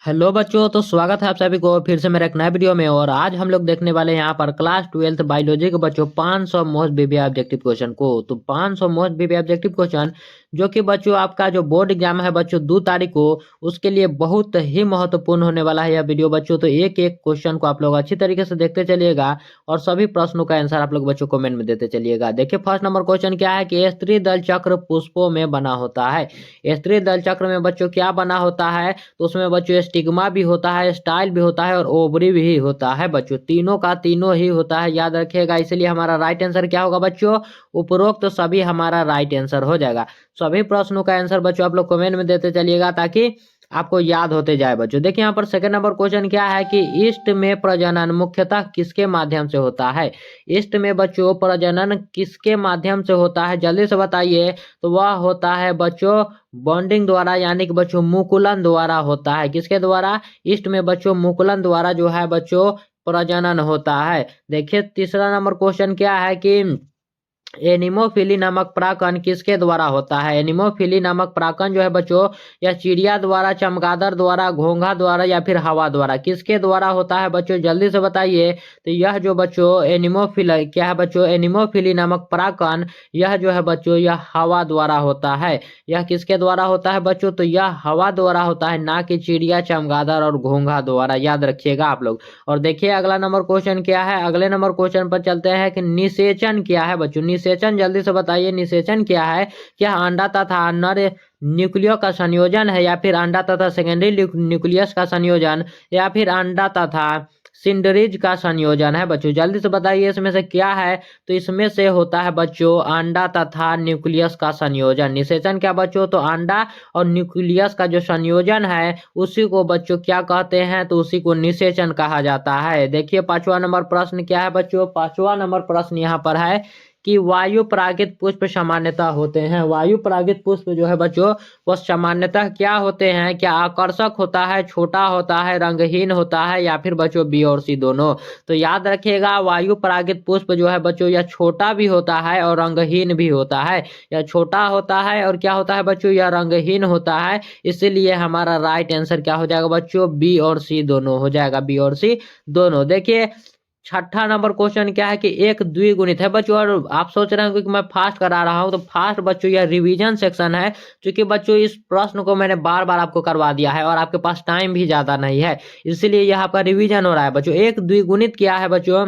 Hello बच्चों, तो स्वागत है आप सभी को फिर से मेरे एक नए वीडियो में। और आज हम लोग देखने वाले हैं यहाँ पर क्लास 12th बायोलॉजी के बच्चों 500 मोस्ट बीबी ऑब्जेक्टिव क्वेश्चन को। तो 500 मोस्ट बीबी ऑब्जेक्टिव क्वेश्चन जो कि बच्चों आपका जो बोर्ड एग्जाम है बच्चों 2 तारीख को, उसके लिए बहुत ही महत्वपूर्ण होने वाला है यह वीडियो बच्चों। तो एक एक क्वेश्चन को आप लोग अच्छी तरीके से देखते चलिएगा और सभी प्रश्नों का आंसर आप लोग बच्चों कमेंट में देते चलिएगा। देखिए फर्स्ट नंबर क्वेश्चन क्या है कि स्त्री दल चक्र पुष्पों में बना होता है। स्त्री दल चक्र में बच्चों क्या बना होता है? तो उसमें बच्चों स्टिग्मा भी होता है, स्टाइल भी होता है और ओवरी भी होता है बच्चों। तीनों का तीनों ही होता है, याद रखिएगा। इसलिए हमारा राइट आंसर क्या होगा बच्चों? उपरोक्त तो सभी हमारा राइट आंसर हो जाएगा। सभी प्रश्नों का आंसर बच्चों आप लोग कमेंट में देते चलिएगा ताकि आपको याद होते जाए बच्चों। देखिए यहाँ पर सेकंड नंबर क्वेश्चन क्या है कि ईस्ट में प्रजनन मुख्यतः किसके माध्यम से होता है? ईस्ट में बच्चों प्रजनन किसके माध्यम से होता है, जल्दी से बताइए। तो वह होता है बच्चों बॉन्डिंग द्वारा, यानी कि बच्चों मुकुलन द्वारा होता है। किसके द्वारा? ईस्ट में बच्चों मुकुलन द्वारा जो है बच्चों प्रजनन होता है। देखिए तीसरा नंबर क्वेश्चन क्या है कि एनिमोफिली नामक परागकण किसके द्वारा होता है? एनिमोफिली नामक परागकण जो है बच्चों यह चिड़िया द्वारा, चमगादड़ द्वारा, घोंघा द्वारा या फिर हवा द्वारा, किसके द्वारा होता है बच्चों? जल्दी से बताइए। तो यह जो बच्चों एनिमोफिल क्या है बच्चों? एनिमोफिली नामक परागकण यह जो है बच्चों यह हवा द्वारा होता है। यह किसके द्वारा होता है बच्चों? तो यह हवा द्वारा होता है, ना कि चिड़िया, चमगादड़ और घोंघा द्वारा, याद रखिएगा आप लोग। और देखिए अगला नंबर क्वेश्चन क्या है। अगले नंबर क्वेश्चन पर चलते हैं कि निषेचन क्या है बच्चों? निषेचन जल्दी से बताइए, निषेचन क्या है? क्या अंडा तथा नर न्यूक्लियो का संयोजन है, या फिर अंडा तथा सेकेंडरी न्यूक्लियस का संयोजन, या फिर अंडा तथा सिंडरीज का संयोजन है बच्चों? जल्दी से बताइए इसमें से क्या है। तो इसमें से होता है बच्चों अंडा तथा न्यूक्लियस का संयोजन। निषेचन क्या बच्चों? तो अंडा और न्यूक्लियस का जो संयोजन है उसी को बच्चों क्या कहते हैं? तो उसी को निषेचन कहा जाता है। देखिए पांचवा नंबर प्रश्न क्या है बच्चों? पांचवा नंबर प्रश्न यहाँ पर है कि वायु परागित पुष्प सामान्यतः होते हैं। वायु परागित पुष्प जो है बच्चों वह सामान्यतः क्या होते हैं? क्या आकर्षक होता है, छोटा होता है, रंगहीन होता है, या फिर बच्चों बी और सी दोनों? तो याद रखिएगा वायु परागित पुष्प जो है बच्चों यह छोटा भी होता है और रंगहीन भी होता है। यह छोटा होता है और क्या होता है बच्चों? यह रंगहीन होता है। इसीलिए हमारा राइट आंसर क्या हो जाएगा बच्चों? बी और सी दोनों हो जाएगा, बी और सी दोनों। देखिए छठा नंबर क्वेश्चन क्या है कि एक द्विगुणित है बच्चों। और आप सोच रहे हैं कि मैं फास्ट करा रहा हूं, तो फास्ट बच्चों यह रिवीजन सेक्शन है, क्योंकि बच्चों इस प्रश्न को मैंने बार बार आपको करवा दिया है और आपके पास टाइम भी ज्यादा नहीं है, इसलिए यह आपका रिवीजन हो रहा है बच्चों। एक द्विगुणित क्या है बच्चों?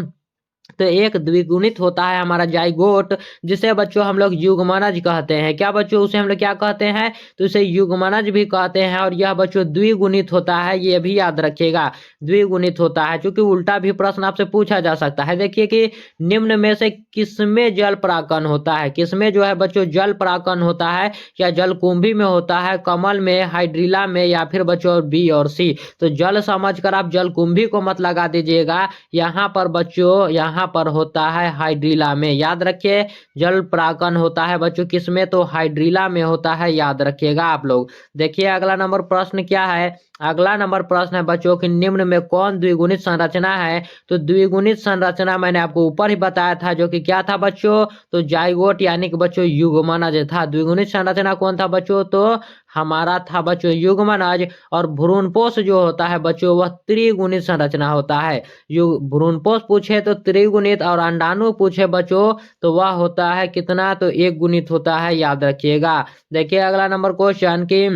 तो एक द्विगुणित होता है हमारा जाइगोट, जिसे बच्चों हम लोग युग्मनज कहते हैं। क्या बच्चों? उसे हम लोग क्या कहते हैं? तो उसे युग्मनज भी कहते हैं। और यह बच्चों द्विगुणित होता है, ये भी याद रखिएगा, द्विगुणित होता है, क्योंकि उल्टा भी प्रश्न आपसे पूछा जा सकता है। देखिए कि निम्न में से किसमें जल परागकण होता है? किसमें जो है बच्चों जल परागकण होता है? क्या जलकुंभी में होता है, कमल में, हाइड्रिला में, या फिर बच्चों बी और सी? तो जल समझकर आप जलकुंभी को मत लगा दीजिएगा, यहाँ पर बच्चों यहाँ पर होता है हाइड्रिला में। याद रखिए जल परागकण होता है बच्चों किसमें? तो हाइड्रिला में होता है, याद रखिएगा आप लोग। देखिए अगला नंबर प्रश्न क्या है। अगला नंबर प्रश्न है बच्चों कि निम्न में कौन द्विगुणित संरचना है? तो द्विगुणित संरचना मैंने आपको ऊपर ही बताया था, जो कि क्या था बच्चों? तो जाइगोट यानी कि बच्चों युग्मनज था। द्विगुणित संरचना कौन था बच्चों? तो हमारा था बच्चों युग्मनज। और भ्रूणपोष जो होता है बच्चों वह त्रिगुणित संरचना होता है। भ्रूणपोष पूछे तो त्रिगुणित, और अंडाणु पूछे बच्चों तो वह होता है कितना? तो एक गुणित होता है, याद रखिएगा। देखिए अगला नंबर क्वेश्चन की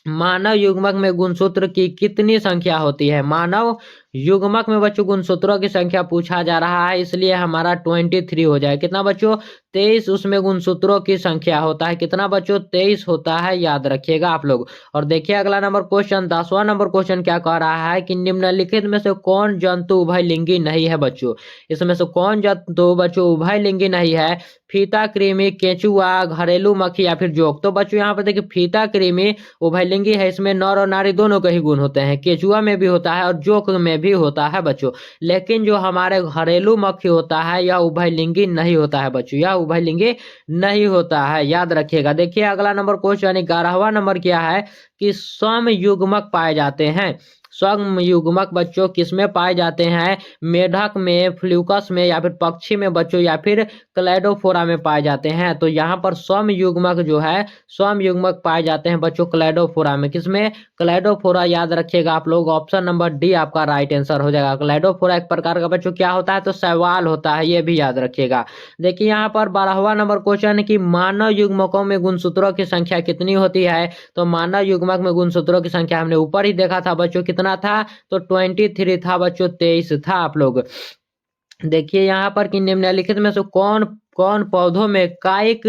मानव युग्मक में गुणसूत्र की कितनी संख्या होती है? मानव युग्मक में बच्चों गुणसूत्रों की संख्या पूछा जा रहा है, इसलिए हमारा 23 हो जाए। कितना बच्चों? 23 उसमें गुणसूत्रों की संख्या होता है। कितना बच्चों? 23 होता है, याद रखिएगा आप लोग। और देखिए अगला नंबर क्वेश्चन 10वां नंबर क्वेश्चन क्या कह रहा है कि निम्नलिखित में से कौन जंतु उभयलिंगी नहीं है बच्चों? इसमें से कौन जंतु बच्चों उभयलिंगी नहीं है? फीता कृमि, केंचुआ, घरेलू मक्खी या फिर जोक? तो बच्चों यहाँ पर देखिए फीता कृमि उभयलिंगी है, इसमें नर और नारी दोनों के ही गुण होते हैं। केंचुआ में भी होता है और जोक में भी होता है बच्चों। लेकिन जो हमारे घरेलू मक्खी होता है यह उभयलिंगी नहीं होता है बच्चों, यह उभयलिंगी नहीं होता है, याद रखिएगा। देखिए अगला नंबर क्वेश्चन 11वां नंबर क्या है कि समयुग्मक पाए जाते हैं। समयुग्मक बच्चों किसमें पाए जाते हैं? मेढक में, फ्लूकस में, या फिर पक्षी में बच्चों, या फिर क्लैडोफोरा में पाए जाते हैं। तो यहाँ पर समयुग्मक जो है, समयुग्मक पाए जाते हैं बच्चों क्लैडोफोरा में। किसमें? क्लैडोफोरा। याद रखिएगा आप लोग, ऑप्शन नंबर डी आपका राइट आंसर हो जाएगा। क्लैडोफोरा एक प्रकार का बच्चों क्या होता है? तो शैवाल होता है, ये भी याद रखिएगा। देखिए यहाँ पर 12वां नंबर क्वेश्चन है कि मानव युग्मकों में गुणसूत्रों की संख्या कितनी होती है? तो मानव युग्मक में गुणसूत्रों की संख्या हमने ऊपर ही देखा था बच्चों, कितना था? तो 23 था बच्चों, 23 था आप लोग। देखिए यहाँ पर कि निम्नलिखित में से कौन कौन पौधों में कायिक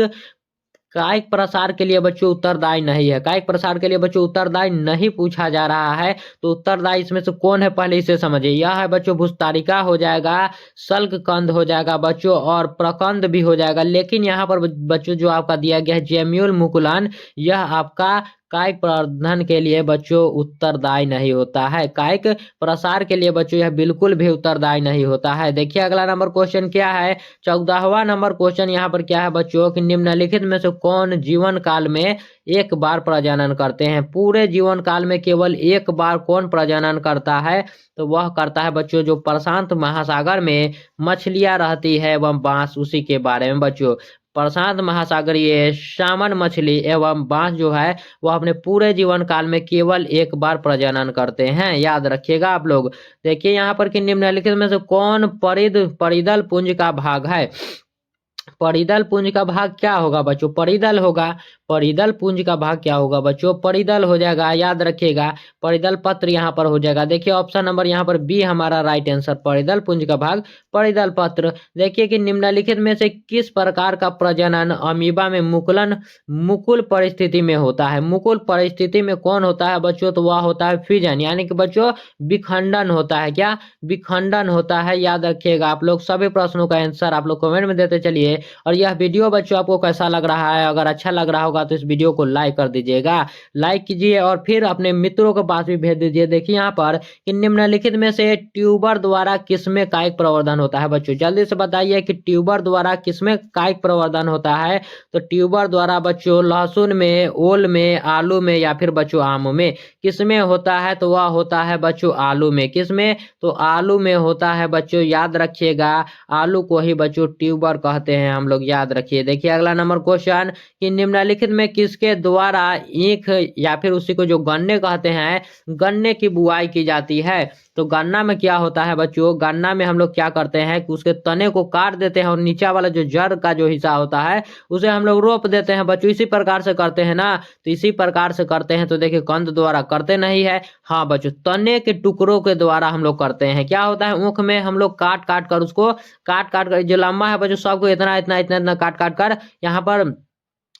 कायिक प्रसार के लिए बच्चों उत्तरदायी नहीं है? कायिक प्रसार के लिए बच्चों उत्तरदायी नहीं पूछा जा रहा है, तो उत्तरदायी इसमें से कौन है पहले इसे समझिए। यह है बच्चों भुस्तारिका हो जाएगा, शल्ककंद हो जाएगा बच्चों, और प्रकंद भी हो जाएगा। लेकिन यहाँ पर बच्चों जो आपका दिया गया है जेम्यूल मुकुलन, यह आपका कायिक प्रवर्धन के लिए बच्चों उत्तरदायी नहीं होता है। कायिक प्रसार के लिए बच्चों यह बिल्कुल भी उत्तरदायी नहीं होता है। देखिए अगला नंबर क्वेश्चन क्या है? 14वां नंबर क्वेश्चन यहाँ पर क्या है बच्चों कि निम्नलिखित में से कौन जीवन काल में एक बार प्रजनन करते हैं? पूरे जीवन काल में केवल एक बार कौन प्रजनन करता है? तो वह करता है बच्चों जो प्रशांत महासागर में मछलियां रहती है एवं बांस, उसी के बारे में बच्चों। प्रशांत महासागरीय सामन मछली एवं बांस जो है वह अपने पूरे जीवन काल में केवल एक बार प्रजनन करते हैं, याद रखिएगा आप लोग। देखिए यहाँ पर कि निम्नलिखित में से कौन परिदल पुंज का भाग है? परिदल पुंज का भाग क्या होगा बच्चों? परिदल होगा। परिदल पुंज का भाग क्या होगा बच्चों? परिदल हो जाएगा, याद रखिएगा। परिदल पत्र यहाँ पर हो जाएगा। देखिए ऑप्शन नंबर यहाँ पर बी हमारा राइट आंसर, परिदल पुंज का भाग परिदल पत्र। देखिए कि निम्नलिखित में से किस प्रकार का प्रजनन अमीबा में मुकुल परिस्थिति में होता है? मुकुल परिस्थिति में कौन होता है बच्चों? तो वह होता है फिजन, यानी कि बच्चों विखंडन होता है। क्या? विखंडन होता है, याद रखिएगा आप लोग। सभी प्रश्नों का आंसर आप लोग कमेंट में देते चलिए। और यह वीडियो बच्चों आपको कैसा लग रहा है? अगर अच्छा लग रहा होगा तो इस वीडियो को लाइक कर दीजिएगा, लाइक कीजिए और फिर अपने मित्रों के पास भी भेज दीजिए। देखिए यहाँ पर कि निम्नलिखित में से ट्यूबर द्वारा किसमें कायिक प्रवर्धन होता है बच्चों? जल्दी से बताइए कि ट्यूबर द्वारा किसमें कायिक प्रवर्धन होता है? तो ट्यूबर द्वारा बच्चों लहसुन में, ओल में, आलू में, या फिर बच्चों आम में। किसमें होता है? तो वह होता है बच्चों आलू में। किसमें? तो आलू में होता है बच्चों, याद रखिएगा। आलू को ही बच्चों ट्यूबर कहते हैं हम लोग, याद रखिए। देखिए अगला नंबर क्वेश्चन कि निम्नलिखित में किसके द्वारा ईख या फिर उसी को जो गन्ने कहते हैं, गन्ने की बुआई की जाती है? तो गन्ना में क्या होता है बच्चों? गन्ना में हम लोग क्या करते हैं कि उसके तने को काट देते हैं और नीचा वाला जो जड़ का जो हिस्सा होता है उसे हम लोग रोप देते हैं बच्चों। इसी प्रकार से करते हैं ना, तो इसी प्रकार से करते हैं। तो देखिए कंद द्वारा करते नहीं है, हाँ बच्चों तने के टुकड़ों के द्वारा हम लोग करते हैं। क्या होता है? ऊख में हम लोग काट काट कर उसको, काट काट कर जो लंबा है बच्चों सबको इतना इतना इतना इतना काट काट कर यहाँ पर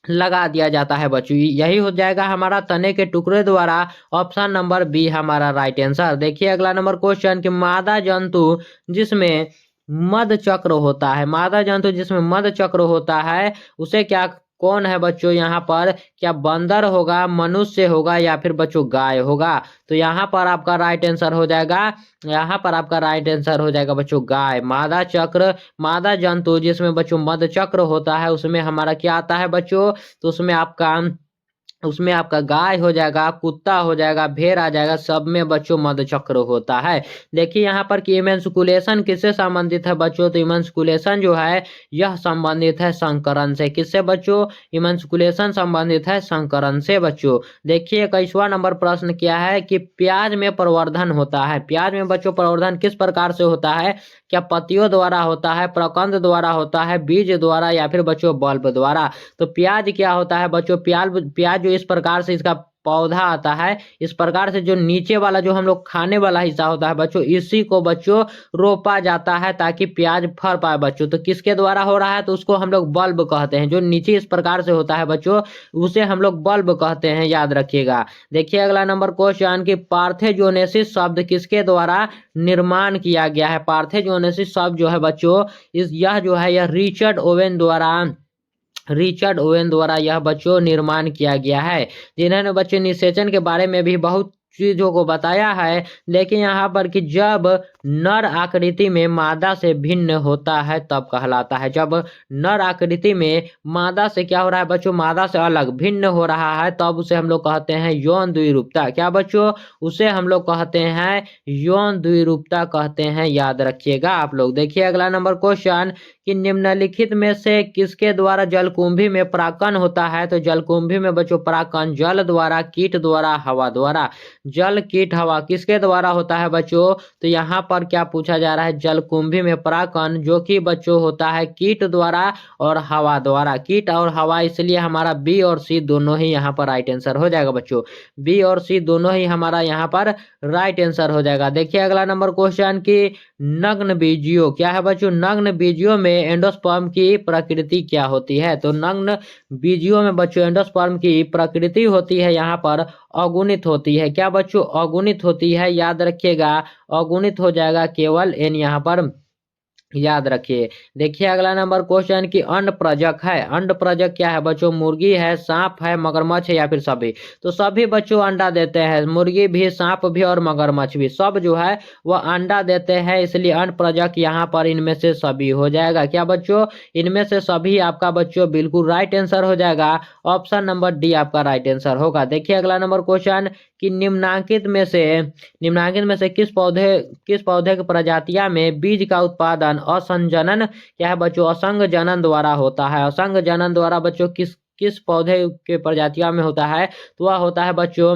लगा दिया जाता है बच्चों। यही हो जाएगा हमारा तने के टुकड़े द्वारा। ऑप्शन नंबर बी हमारा राइट आंसर। देखिए अगला नंबर क्वेश्चन कि मादा जंतु जिसमें मध चक्र होता है, मादा जंतु जिसमें मध चक्र होता है उसे क्या, कौन है बच्चों? यहाँ पर क्या बंदर होगा, मनुष्य होगा, या फिर बच्चों गाय होगा? तो यहाँ पर आपका राइट आंसर हो जाएगा, यहाँ पर आपका राइट आंसर हो जाएगा बच्चों गाय। मादा चक्र, मादा जंतु जिसमें बच्चों मध चक्र होता है उसमें हमारा क्या आता है बच्चों? तो उसमें आपका गाय हो जाएगा, कुत्ता हो जाएगा, भेड़ आ जाएगा, सब में बच्चों मध चक्र होता है। देखिए यहाँ पर कि इमेंस्कुलेशन किससे संबंधित है बच्चों? तो इमेंस्कुलेशन जो है यह संबंधित है संकरण से। किससे बच्चों? इमेंस्कुलेशन संबंधित है संकरण से बच्चों। देखिए 21वां नंबर प्रश्न क्या है कि प्याज में प्रवर्धन होता है। प्याज में बच्चों प्रवर्धन किस प्रकार से होता है? क्या पत्तियों द्वारा होता है, प्रकंद द्वारा होता है, बीज द्वारा, या फिर बच्चों बल्ब द्वारा? तो प्याज क्या होता है बच्चों? प्याज जो इस प्रकार से इसका पौधा आता है, इस प्रकार से जो नीचे वाला जो हम लोग खाने वाला हिस्सा होता है बच्चों, इसी को बच्चों रोपा जाता है ताकि प्याज फल पाए बच्चों। तो किसके द्वारा हो रहा है? तो उसको हम लोग बल्ब कहते हैं। जो नीचे इस प्रकार से होता है बच्चों उसे हम लोग बल्ब कहते हैं, याद रखिएगा। देखिए अगला नंबर क्वेश्चन कि पार्थेजोनेसिस शब्द किसके द्वारा निर्माण किया गया है? पार्थेजोनेसिस शब्द जो है बच्चों यह जो है यह रिचर्ड ओवेन द्वारा यह बच्चों निर्माण किया गया है, जिन्होंने बच्चों निषेचन के बारे में भी बहुत चीजों को बताया है। देखिए यहाँ पर कि जब नर आकृति में मादा से भिन्न होता है तब कहलाता है। जब नर आकृति में मादा से क्या हो रहा है बच्चों, मादा से अलग भिन्न हो रहा है, तब उसे हम लोग कहते हैं यौन द्विरूपता। क्या बच्चों, उसे हम लोग कहते हैं यौन द्विरूपता कहते हैं, याद रखिएगा आप लोग। देखिए अगला नंबर क्वेश्चन कि निम्नलिखित में से किसके द्वारा जलकुंभी में परागकण होता है। तो जलकुंभी में बच्चों परागकण जल द्वारा, कीट द्वारा, हवा द्वारा। जल, कीट, हवा किसके द्वारा होता है बच्चों, तो यहाँ पर क्या पूछा जा रहा है, जलकुंभी में परागकण जो कि बच्चों होता है कीट द्वारा और हवा द्वारा। कीट और हवा, इसलिए हमारा बी और सी दोनों ही यहाँ पर राइट आंसर हो जाएगा बच्चों। बी और सी दोनों ही हमारा यहाँ पर राइट आंसर हो जाएगा। देखिए अगला नंबर क्वेश्चन की नग्न बीजियों, क्या है बच्चों, नग्न बीजियों में एंडोस्पर्म की प्रकृति क्या होती है। तो नग्न बीजियों में बच्चों एंडोस्पर्म की प्रकृति होती है यहाँ पर अगुणित होती है। क्या बच्चों, अगुणित होती है, याद रखिएगा अगुणित हो जाएगा, केवल एन यहाँ पर याद रखिए। देखिए अगला नंबर क्वेश्चन की अंड प्रजक है। अंड प्रजक क्या है बच्चों, मुर्गी है, सांप है, मगरमच्छ है या फिर सभी। तो सभी बच्चों अंडा देते हैं, मुर्गी भी, सांप भी और मगरमच्छ भी, सब जो है वह अंडा देते हैं, इसलिए अंड प्रजक यहाँ पर इनमें से सभी हो जाएगा। क्या बच्चों, इनमें से सभी आपका बच्चों बिल्कुल राइट आंसर हो जाएगा। ऑप्शन नंबर डी आपका राइट आंसर होगा। देखिए अगला नंबर क्वेश्चन कि निम्नांकित में से किस पौधे की प्रजातियां में बीज का उत्पादन असंजनन, क्या है बच्चों, असंग जनन द्वारा होता है। असंग जनन द्वारा बच्चों किस पौधे के प्रजातियां में होता है, तो वह होता है बच्चों,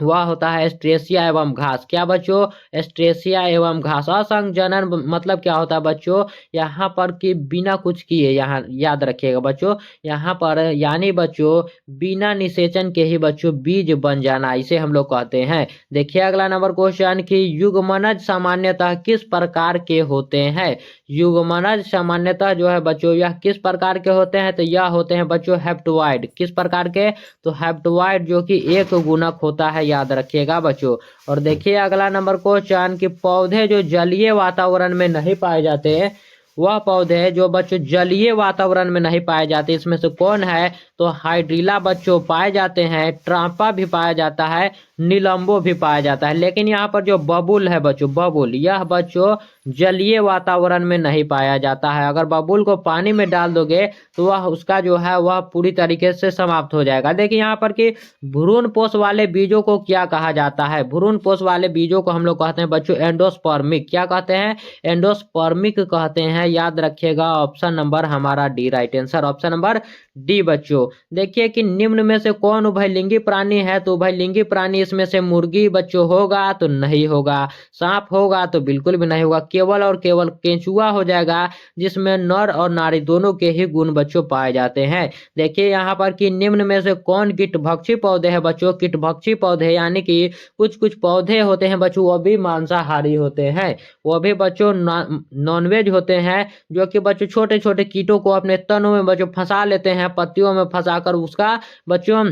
वह होता है स्ट्रेसिया एवं घास। क्या बच्चों, स्ट्रेसिया एवं घास। असंग जनन मतलब क्या होता है बच्चों, यहाँ पर कि बिना कुछ किए, यहाँ याद रखिएगा बच्चों, यहाँ पर यानी बच्चों बिना निषेचन के ही बच्चों बीज बन जाना, इसे हम लोग कहते हैं। देखिए अगला नंबर क्वेश्चन कि युग्मनज सामान्यतः किस प्रकार के होते हैं। युग्मनज सामान्यतः जो है बच्चों यह किस प्रकार के होते हैं, तो यह होते हैं बच्चों हैप्टोइड। किस प्रकार के, तो हैप्टोइड जो कि एक गुणक होता है, याद रखिएगा बच्चों। और देखिए अगला नंबर क्वेश्चन कि पौधे जो जलीय वातावरण में नहीं पाए जाते हैं, वह पौधे जो बच्चों जलीय वातावरण में नहीं पाए जाते, इसमें से कौन है, तो हाइड्रिला बच्चों पाए जाते हैं, ट्रांपा भी पाया जाता है, नीलंबो भी पाया जाता है। लेकिन यहाँ पर जो बबुल है बच्चों, बबुल, यह बच्चों जलीय वातावरण में नहीं पाया जाता है। अगर बबुल को पानी में डाल दोगे तो वह उसका जो है वह पूरी तरीके से समाप्त हो जाएगा। देखिए यहाँ पर कि भ्रूण पोष वाले बीजों को क्या कहा जाता है। भ्रूण पोष वाले बीजों को हम लोग कहते हैं बच्चों एंडोस्पर्मिक। क्या कहते हैं, एंडोस्पर्मिक कहते हैं, याद रखिएगा। ऑप्शन नंबर हमारा D right answer, option number D बच्चों। देखिए कि निम्न में से कौन उभयलिंगी प्राणी है, तो उभयलिंगी प्राणी इसमें से मुर्गी बच्चों होगा तो नहीं होगा, सांप होगा तो बिल्कुल भी नहीं होगा, केवल और केवल केंचुआ हो जाएगा, जिसमें नर और नारी दोनों के ही गुण बच्चों पाए जाते हैं। देखिए यहाँ पर कि निम्न में से कौन कीटभक्षी पौधे हैं बच्चों। कीटभक्षी पौधे यानी कि कुछ कुछ पौधे होते हैं बच्चों वो भी मांसाहारी होते हैं, वो भी बच्चों नॉनवेज होते हैं, जो कि बच्चों छोटे छोटे कीटों को अपने तनों में बच्चों फंसा लेते हैं, पत्तियों में फंसाकर उसका बच्चों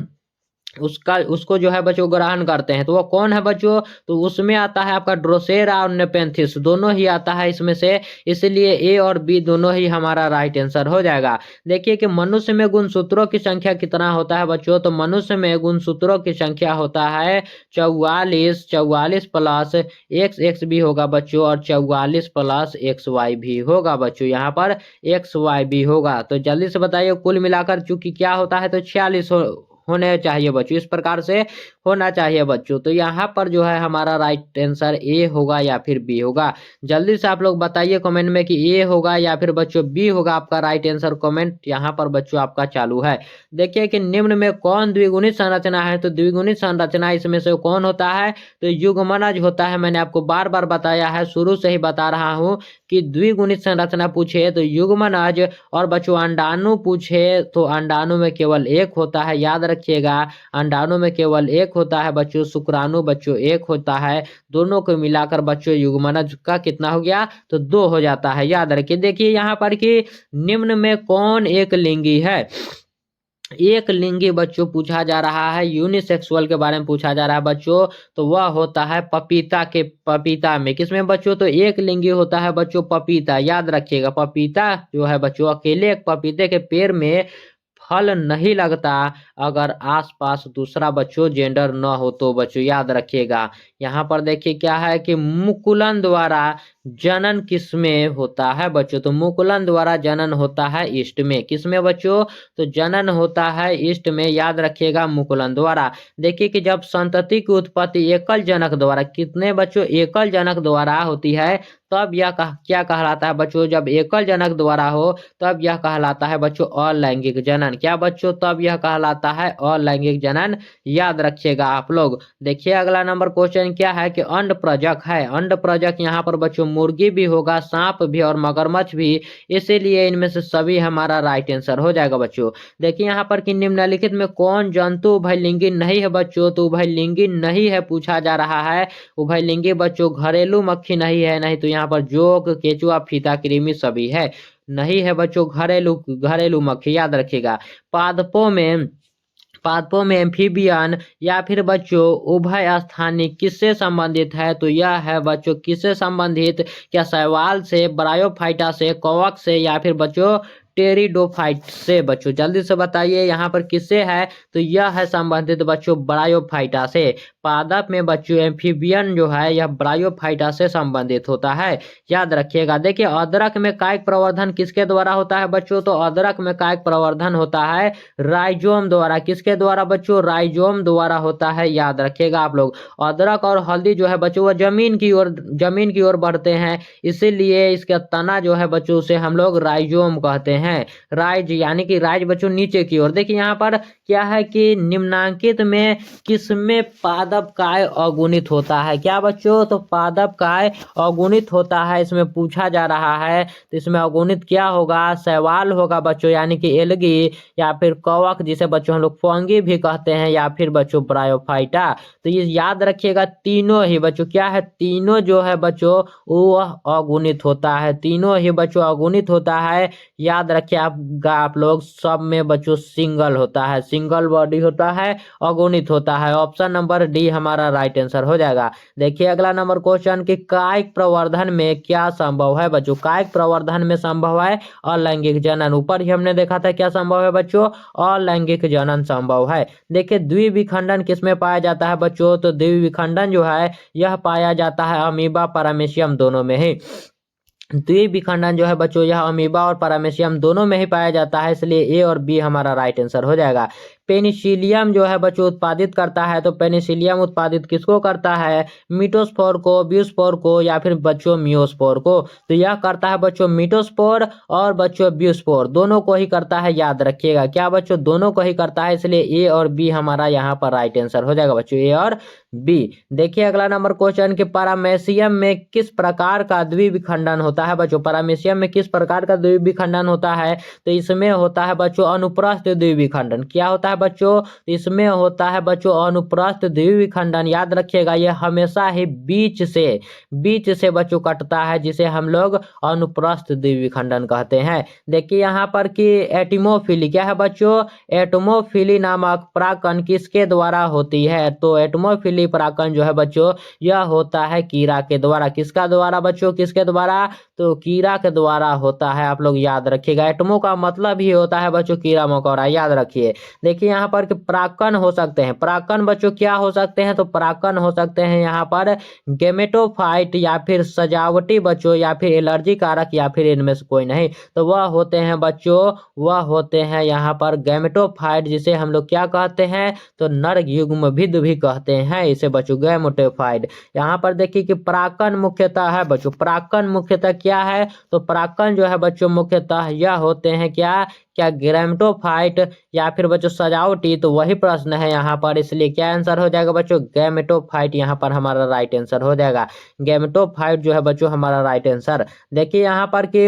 उसको जो है बच्चों ग्रहण करते हैं। तो वो कौन है बच्चों, तो उसमें आता है आपका ड्रोसेरा और नेपेंथिस, दोनों ही आता है इसमें से, इसलिए ए और बी दोनों ही हमारा राइट आंसर हो जाएगा। देखिए कि मनुष्य में गुणसूत्रों की संख्या कितना होता है बच्चों, तो मनुष्य में गुणसूत्रों की संख्या होता है 44। 44 प्लस एक्स भी होगा बच्चों और 44 प्लस XY भी होगा बच्चों, यहाँ पर XY भी होगा। तो जल्दी से बताइए कुल मिलाकर चूंकि क्या होता है, तो 46 होने चाहिए बच्चों, इस प्रकार से होना चाहिए बच्चों। तो यहाँ पर जो है हमारा राइट आंसर ए होगा या फिर बी होगा। जल्दी से आप लोग बताइए कमेंट में कि ए होगा या फिर बच्चों बी होगा आपका राइट आंसर। कमेंट यहाँ पर बच्चों आपका चालू है। देखिए कि निम्न में कौन द्विगुणित संरचना है, तो द्विगुणित संरचना इसमें से कौन होता है, तो युग्मनज होता है। मैंने आपको बार बार बताया है, शुरू से ही बता रहा हूँ कि द्विगुणित संरचना पूछे तो युग्मनज, और बच्चों अंडाणु पूछे तो अंडाणु में केवल एक होता है, याद रखिएगा अंडाणु में केवल एक होता है बच्चों, शुक्राणु बच्चों एक होता है। दोनों को मिलाकर बच्चों युग्मनज का कितना हो गया, तो 2 हो जाता है, याद रखिए। देखिए यहाँ पर कि निम्न में कौन एक लिंगी है। एक लिंगी बच्चों पूछा जा रहा है, यूनिसेक्सुअल के बारे में पूछा जा रहा है बच्चों, तो वह होता है पपीता में। किसमें बच्चों, तो एक लिंगी होता है बच्चों पपीता, याद रखिएगा। पपीता जो है बच्चों अकेले एक पपीते के पेड़ में हल नहीं लगता अगर आसपास दूसरा बच्चों जेंडर न हो तो बच्चों याद रखिएगा। यहाँ पर देखिए क्या है कि मुकुलन द्वारा जनन किसमें होता है बच्चों, तो मुकुलन द्वारा जनन होता है ईस्ट में। किसमें बच्चों, तो जनन होता है ईस्ट में, याद रखिएगा मुकुलन द्वारा। देखिए कि जब संतति की उत्पत्ति एकल जनक द्वारा, कितने बच्चों, एकल जनक द्वारा होती है, तब यह क्या कहलाता है बच्चों, जब एकल जनक द्वारा हो तब यह कहलाता है बच्चों अलैंगिक जनन। क्या बच्चों, तब यह कहलाता है अलैंगिक जनन, याद रखिएगा आप लोग। देखिए अगला नंबर क्वेश्चन क्या है कि अंड प्रजक है। अंड प्रजक यहाँ पर बच्चों मुर्गी भी होगा, सांप भी और मगरमच्छ भी, इसीलिए इनमें से सभी हमारा राइट आंसर हो जाएगा बच्चों। देखिए यहाँ पर कि निम्नलिखित में कौन जंतु उभयलिंगी नहीं है बच्चों, तो उभयलिंगी नहीं है पूछा जा रहा है। उभयलिंगी बच्चों घरेलू मक्खी नहीं है, नहीं तो यहाँ पर जोक, केचुआ, फीता, कृमि सभी है, नहीं है बच्चों घरेलू घरेलू मक्खी, याद रखिएगा। पादपों में एम्फीबियन या फिर बच्चों उभय स्थानीय किससे संबंधित है, तो यह है बच्चों किससे संबंधित, क्या शैवाल से, ब्रायोफाइटा से, कवक से, या फिर बच्चों टेरिडोफाइट से। बच्चों जल्दी से बताइए यहाँ पर किससे है, तो यह है संबंधित बच्चों ब्रायोफाइटा से। पादप में बच्चों एम्फीबियन जो है यह ब्रायोफाइटा से संबंधित होता है, याद रखिएगा। देखिए अदरक में कायिक प्रवर्धन किसके द्वारा होता है बच्चों, तो अदरक में कायिक प्रवर्धन होता है राइजोम द्वारा। किसके द्वारा बच्चों, राइजोम द्वारा होता है, याद रखिएगा आप लोग। अदरक और हल्दी जो है बच्चों वह जमीन की ओर बढ़ते हैं, इसीलिए इसका तना जो है बच्चों उसे हम लोग राइजोम कहते हैं। राइज यानी कि राइज बच्चों नीचे की ओर। देखिए यहाँ पर क्या है कि निम्नांकित में किसमें पादप काय अगुणित होता है, क्या बच्चों, तो पादप काय अगुणित होता है, इसमें पूछा जा रहा है। तो इसमें अगुणित क्या होगा, शैवाल होगा बच्चों यानी कि एल्गी, या फिर कवक जिसे बच्चों हम लोग फंगी भी कहते हैं, या फिर बच्चों ब्रायोफाइटा। तो ये याद रखिएगा तीनों ही बच्चों क्या है, तीनों जो है बच्चों वो अगुणित होता है, तीनों ही बच्चों अगुणित होता है, याद रखिए आप लोग। सब में बच्चों सिंगल होता है, सिंगल बॉडी होता है, अगुणित होता है। ऑप्शन नंबर डी हमारा राइट आंसर हो जाएगा। देखिए अगला नंबर क्वेश्चन कि कायिक प्रवर्धन में क्या संभव है बच्चों, कायिक प्रवर्धन में संभव है अलैंगिक जनन। ऊपर ही हमने देखा था क्या संभव है बच्चों, अलैंगिक जनन संभव है। देखिए द्विविखंडन किसमें पाया जाता है बच्चों, तो द्विविखंडन जो है यह पाया जाता है अमीबा, पैरामीशियम दोनों में ही। द्विविखंडन जो है बच्चों यह अमीबा और पैरामीशियम दोनों में ही पाया जाता है, इसलिए ए और बी हमारा राइट आंसर हो जाएगा। पेनिसिलियम जो है बच्चों उत्पादित करता है, तो पेनिसिलियम उत्पादित किसको करता है, मिटोस्पोर को, ब्यूस्पोर को, या फिर बच्चों मियोस्पोर को। तो यह करता है बच्चों मिटोस्पोर और बच्चों ब्यूस्पोर दोनों को ही करता है, याद रखिएगा। क्या बच्चों, दोनों को ही करता है, इसलिए ए और बी हमारा यहाँ पर राइट आंसर हो जाएगा बच्चों, ए और बी। देखिए अगला नंबर क्वेश्चन कि पैरामेसियम में किस प्रकार का द्विविखंडन होता है बच्चों, पैरामेसियम में किस प्रकार का द्विविखंडन होता है, तो इसमें होता है बच्चों अनुप्रस्थ द्विविखंडन। क्या होता है बच्चों, इसमें होता है बच्चों अनुप्रस्थ द्विविखंडन, याद रखिएगा। यह हमेशा ही बीच से बच्चों कटता है, जिसे हम लोग अनुप्रस्थ द्विविखंडन कहते हैं। देखिए यहाँ पर कि एटमोफिली क्या है बच्चों, एटमोफिली नामक परागकण किसके द्वारा होती है, तो एटमोफिली परागकण जो है बच्चों यह होता है कीड़ा के द्वारा। किसका द्वारा बच्चों, किसके द्वारा, तो कीड़ा के द्वारा होता है, आप लोग याद रखिएगा। एटमो का मतलब ही होता है बच्चों कीड़ा मकोड़ा, याद रखिए। देखिए यहाँ पर कि परागकण हो सकते हैं, परागकण बच्चों क्या हो सकते हैं, तो परागकण हो सकते हैं यहाँ पर गेमेटोफाइट, या फिर सजावटी बच्चों, या फिर एलर्जी कारक, या फिर इनमें से कोई नहीं। तो वह होते हैं बच्चों, वह होते हैं यहाँ पर गेमेटोफाइट, जिसे हम लोग क्या कहते हैं, तो नर युग्मविद भी कहते हैं इसे बच्चों, गेमेटोफाइट। यहाँ पर देखिए कि परागकण मुख्यतः है बच्चों, परागकण मुख्यतः क्या है, तो परागकण जो है बच्चों मुख्यतः यह होते हैं क्या क्या गेमेटोफाइट, या फिर बच्चों सजावटी। तो वही प्रश्न है यहाँ पर, इसलिए क्या आंसर हो जाएगा बच्चों, गेमेटोफाइट यहाँ पर हमारा राइट आंसर हो जाएगा। गेमेटोफाइट जो है बच्चों हमारा राइट आंसर। देखिए यहाँ पर कि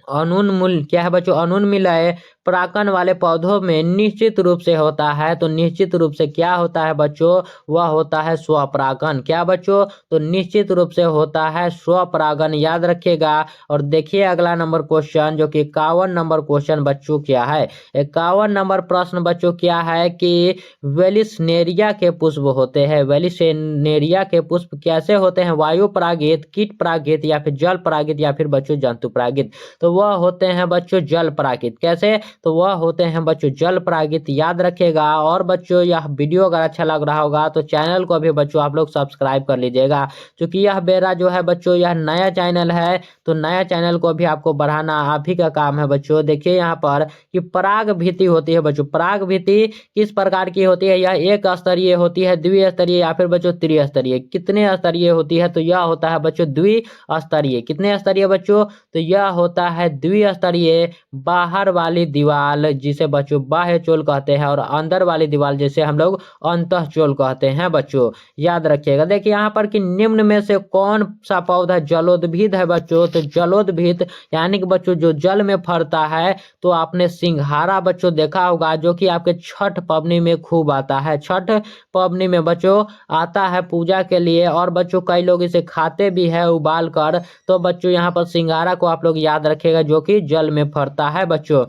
अनुन्मूल क्या है बच्चों, अनुन्मीलय परागकण वाले पौधों में निश्चित रूप से होता है, तो निश्चित रूप से क्या होता है बच्चों, वह होता है स्वपरागन। क्या बच्चों, तो निश्चित रूप से होता है स्वपरागन, याद रखिएगा। और देखिए अगला नंबर क्वेश्चन जो कि 51 नंबर क्वेश्चन बच्चों क्या है, 51 नंबर प्रश्न बच्चों क्या है कि वेलिसनेरिया के पुष्प होते हैं, वेलिसनेरिया के पुष्प कैसे होते हैं, वायु परागित, कीट परागित, या फिर जल परागित, या फिर बच्चों जंतु परागित। तो वह होते हैं बच्चों जल परागित। कैसे, तो वह होते हैं बच्चों जल परागित, याद रखिएगा। और बच्चों यह वीडियो अगर अच्छा लग रहा होगा तो चैनल को भी बच्चों आप लोग सब्सक्राइब कर लीजिएगा, क्योंकि यह मेरा जो है बच्चों यह नया चैनल है, तो नया चैनल को भी आपको बढ़ाना आप ही का काम है बच्चों। देखिए यहाँ पर कि पराग भीति होती है बच्चों, पराग भीति किस प्रकार की होती है, यह एक स्तरीय होती है, द्विस्तरीय या फिर बच्चों त्रिस्तरीय। कितने स्तरीय होती है, तो यह होता है बच्चों द्विस्तरीय। कितने स्तरीय बच्चों, तो यह होता है द्विस्तरीय। बाहर वाली दीवार जिसे बच्चों बाह्य चोल कहते हैं, और अंदर वाली दीवार जिसे हम लोग अंतः चोल कहते हैं बच्चों, याद रखिएगा। देखिए यहाँ पर कि निम्न में से कौन सा पौधा जलोद्भिद है बच्चों, तो जलोद्भिद यानी कि बच्चों जो जल में फरता है, तो आपने सिंघारा बच्चों देखा होगा, जो कि आपके छठ पवनी में खूब आता है। छठ पवनी में बच्चों आता है पूजा के लिए, और बच्चों कई लोग इसे खाते भी है उबाल कर। तो बच्चों यहाँ पर सिंघारा को आप लोग याद रखिएगा, जो कि जल में फरता है बच्चों।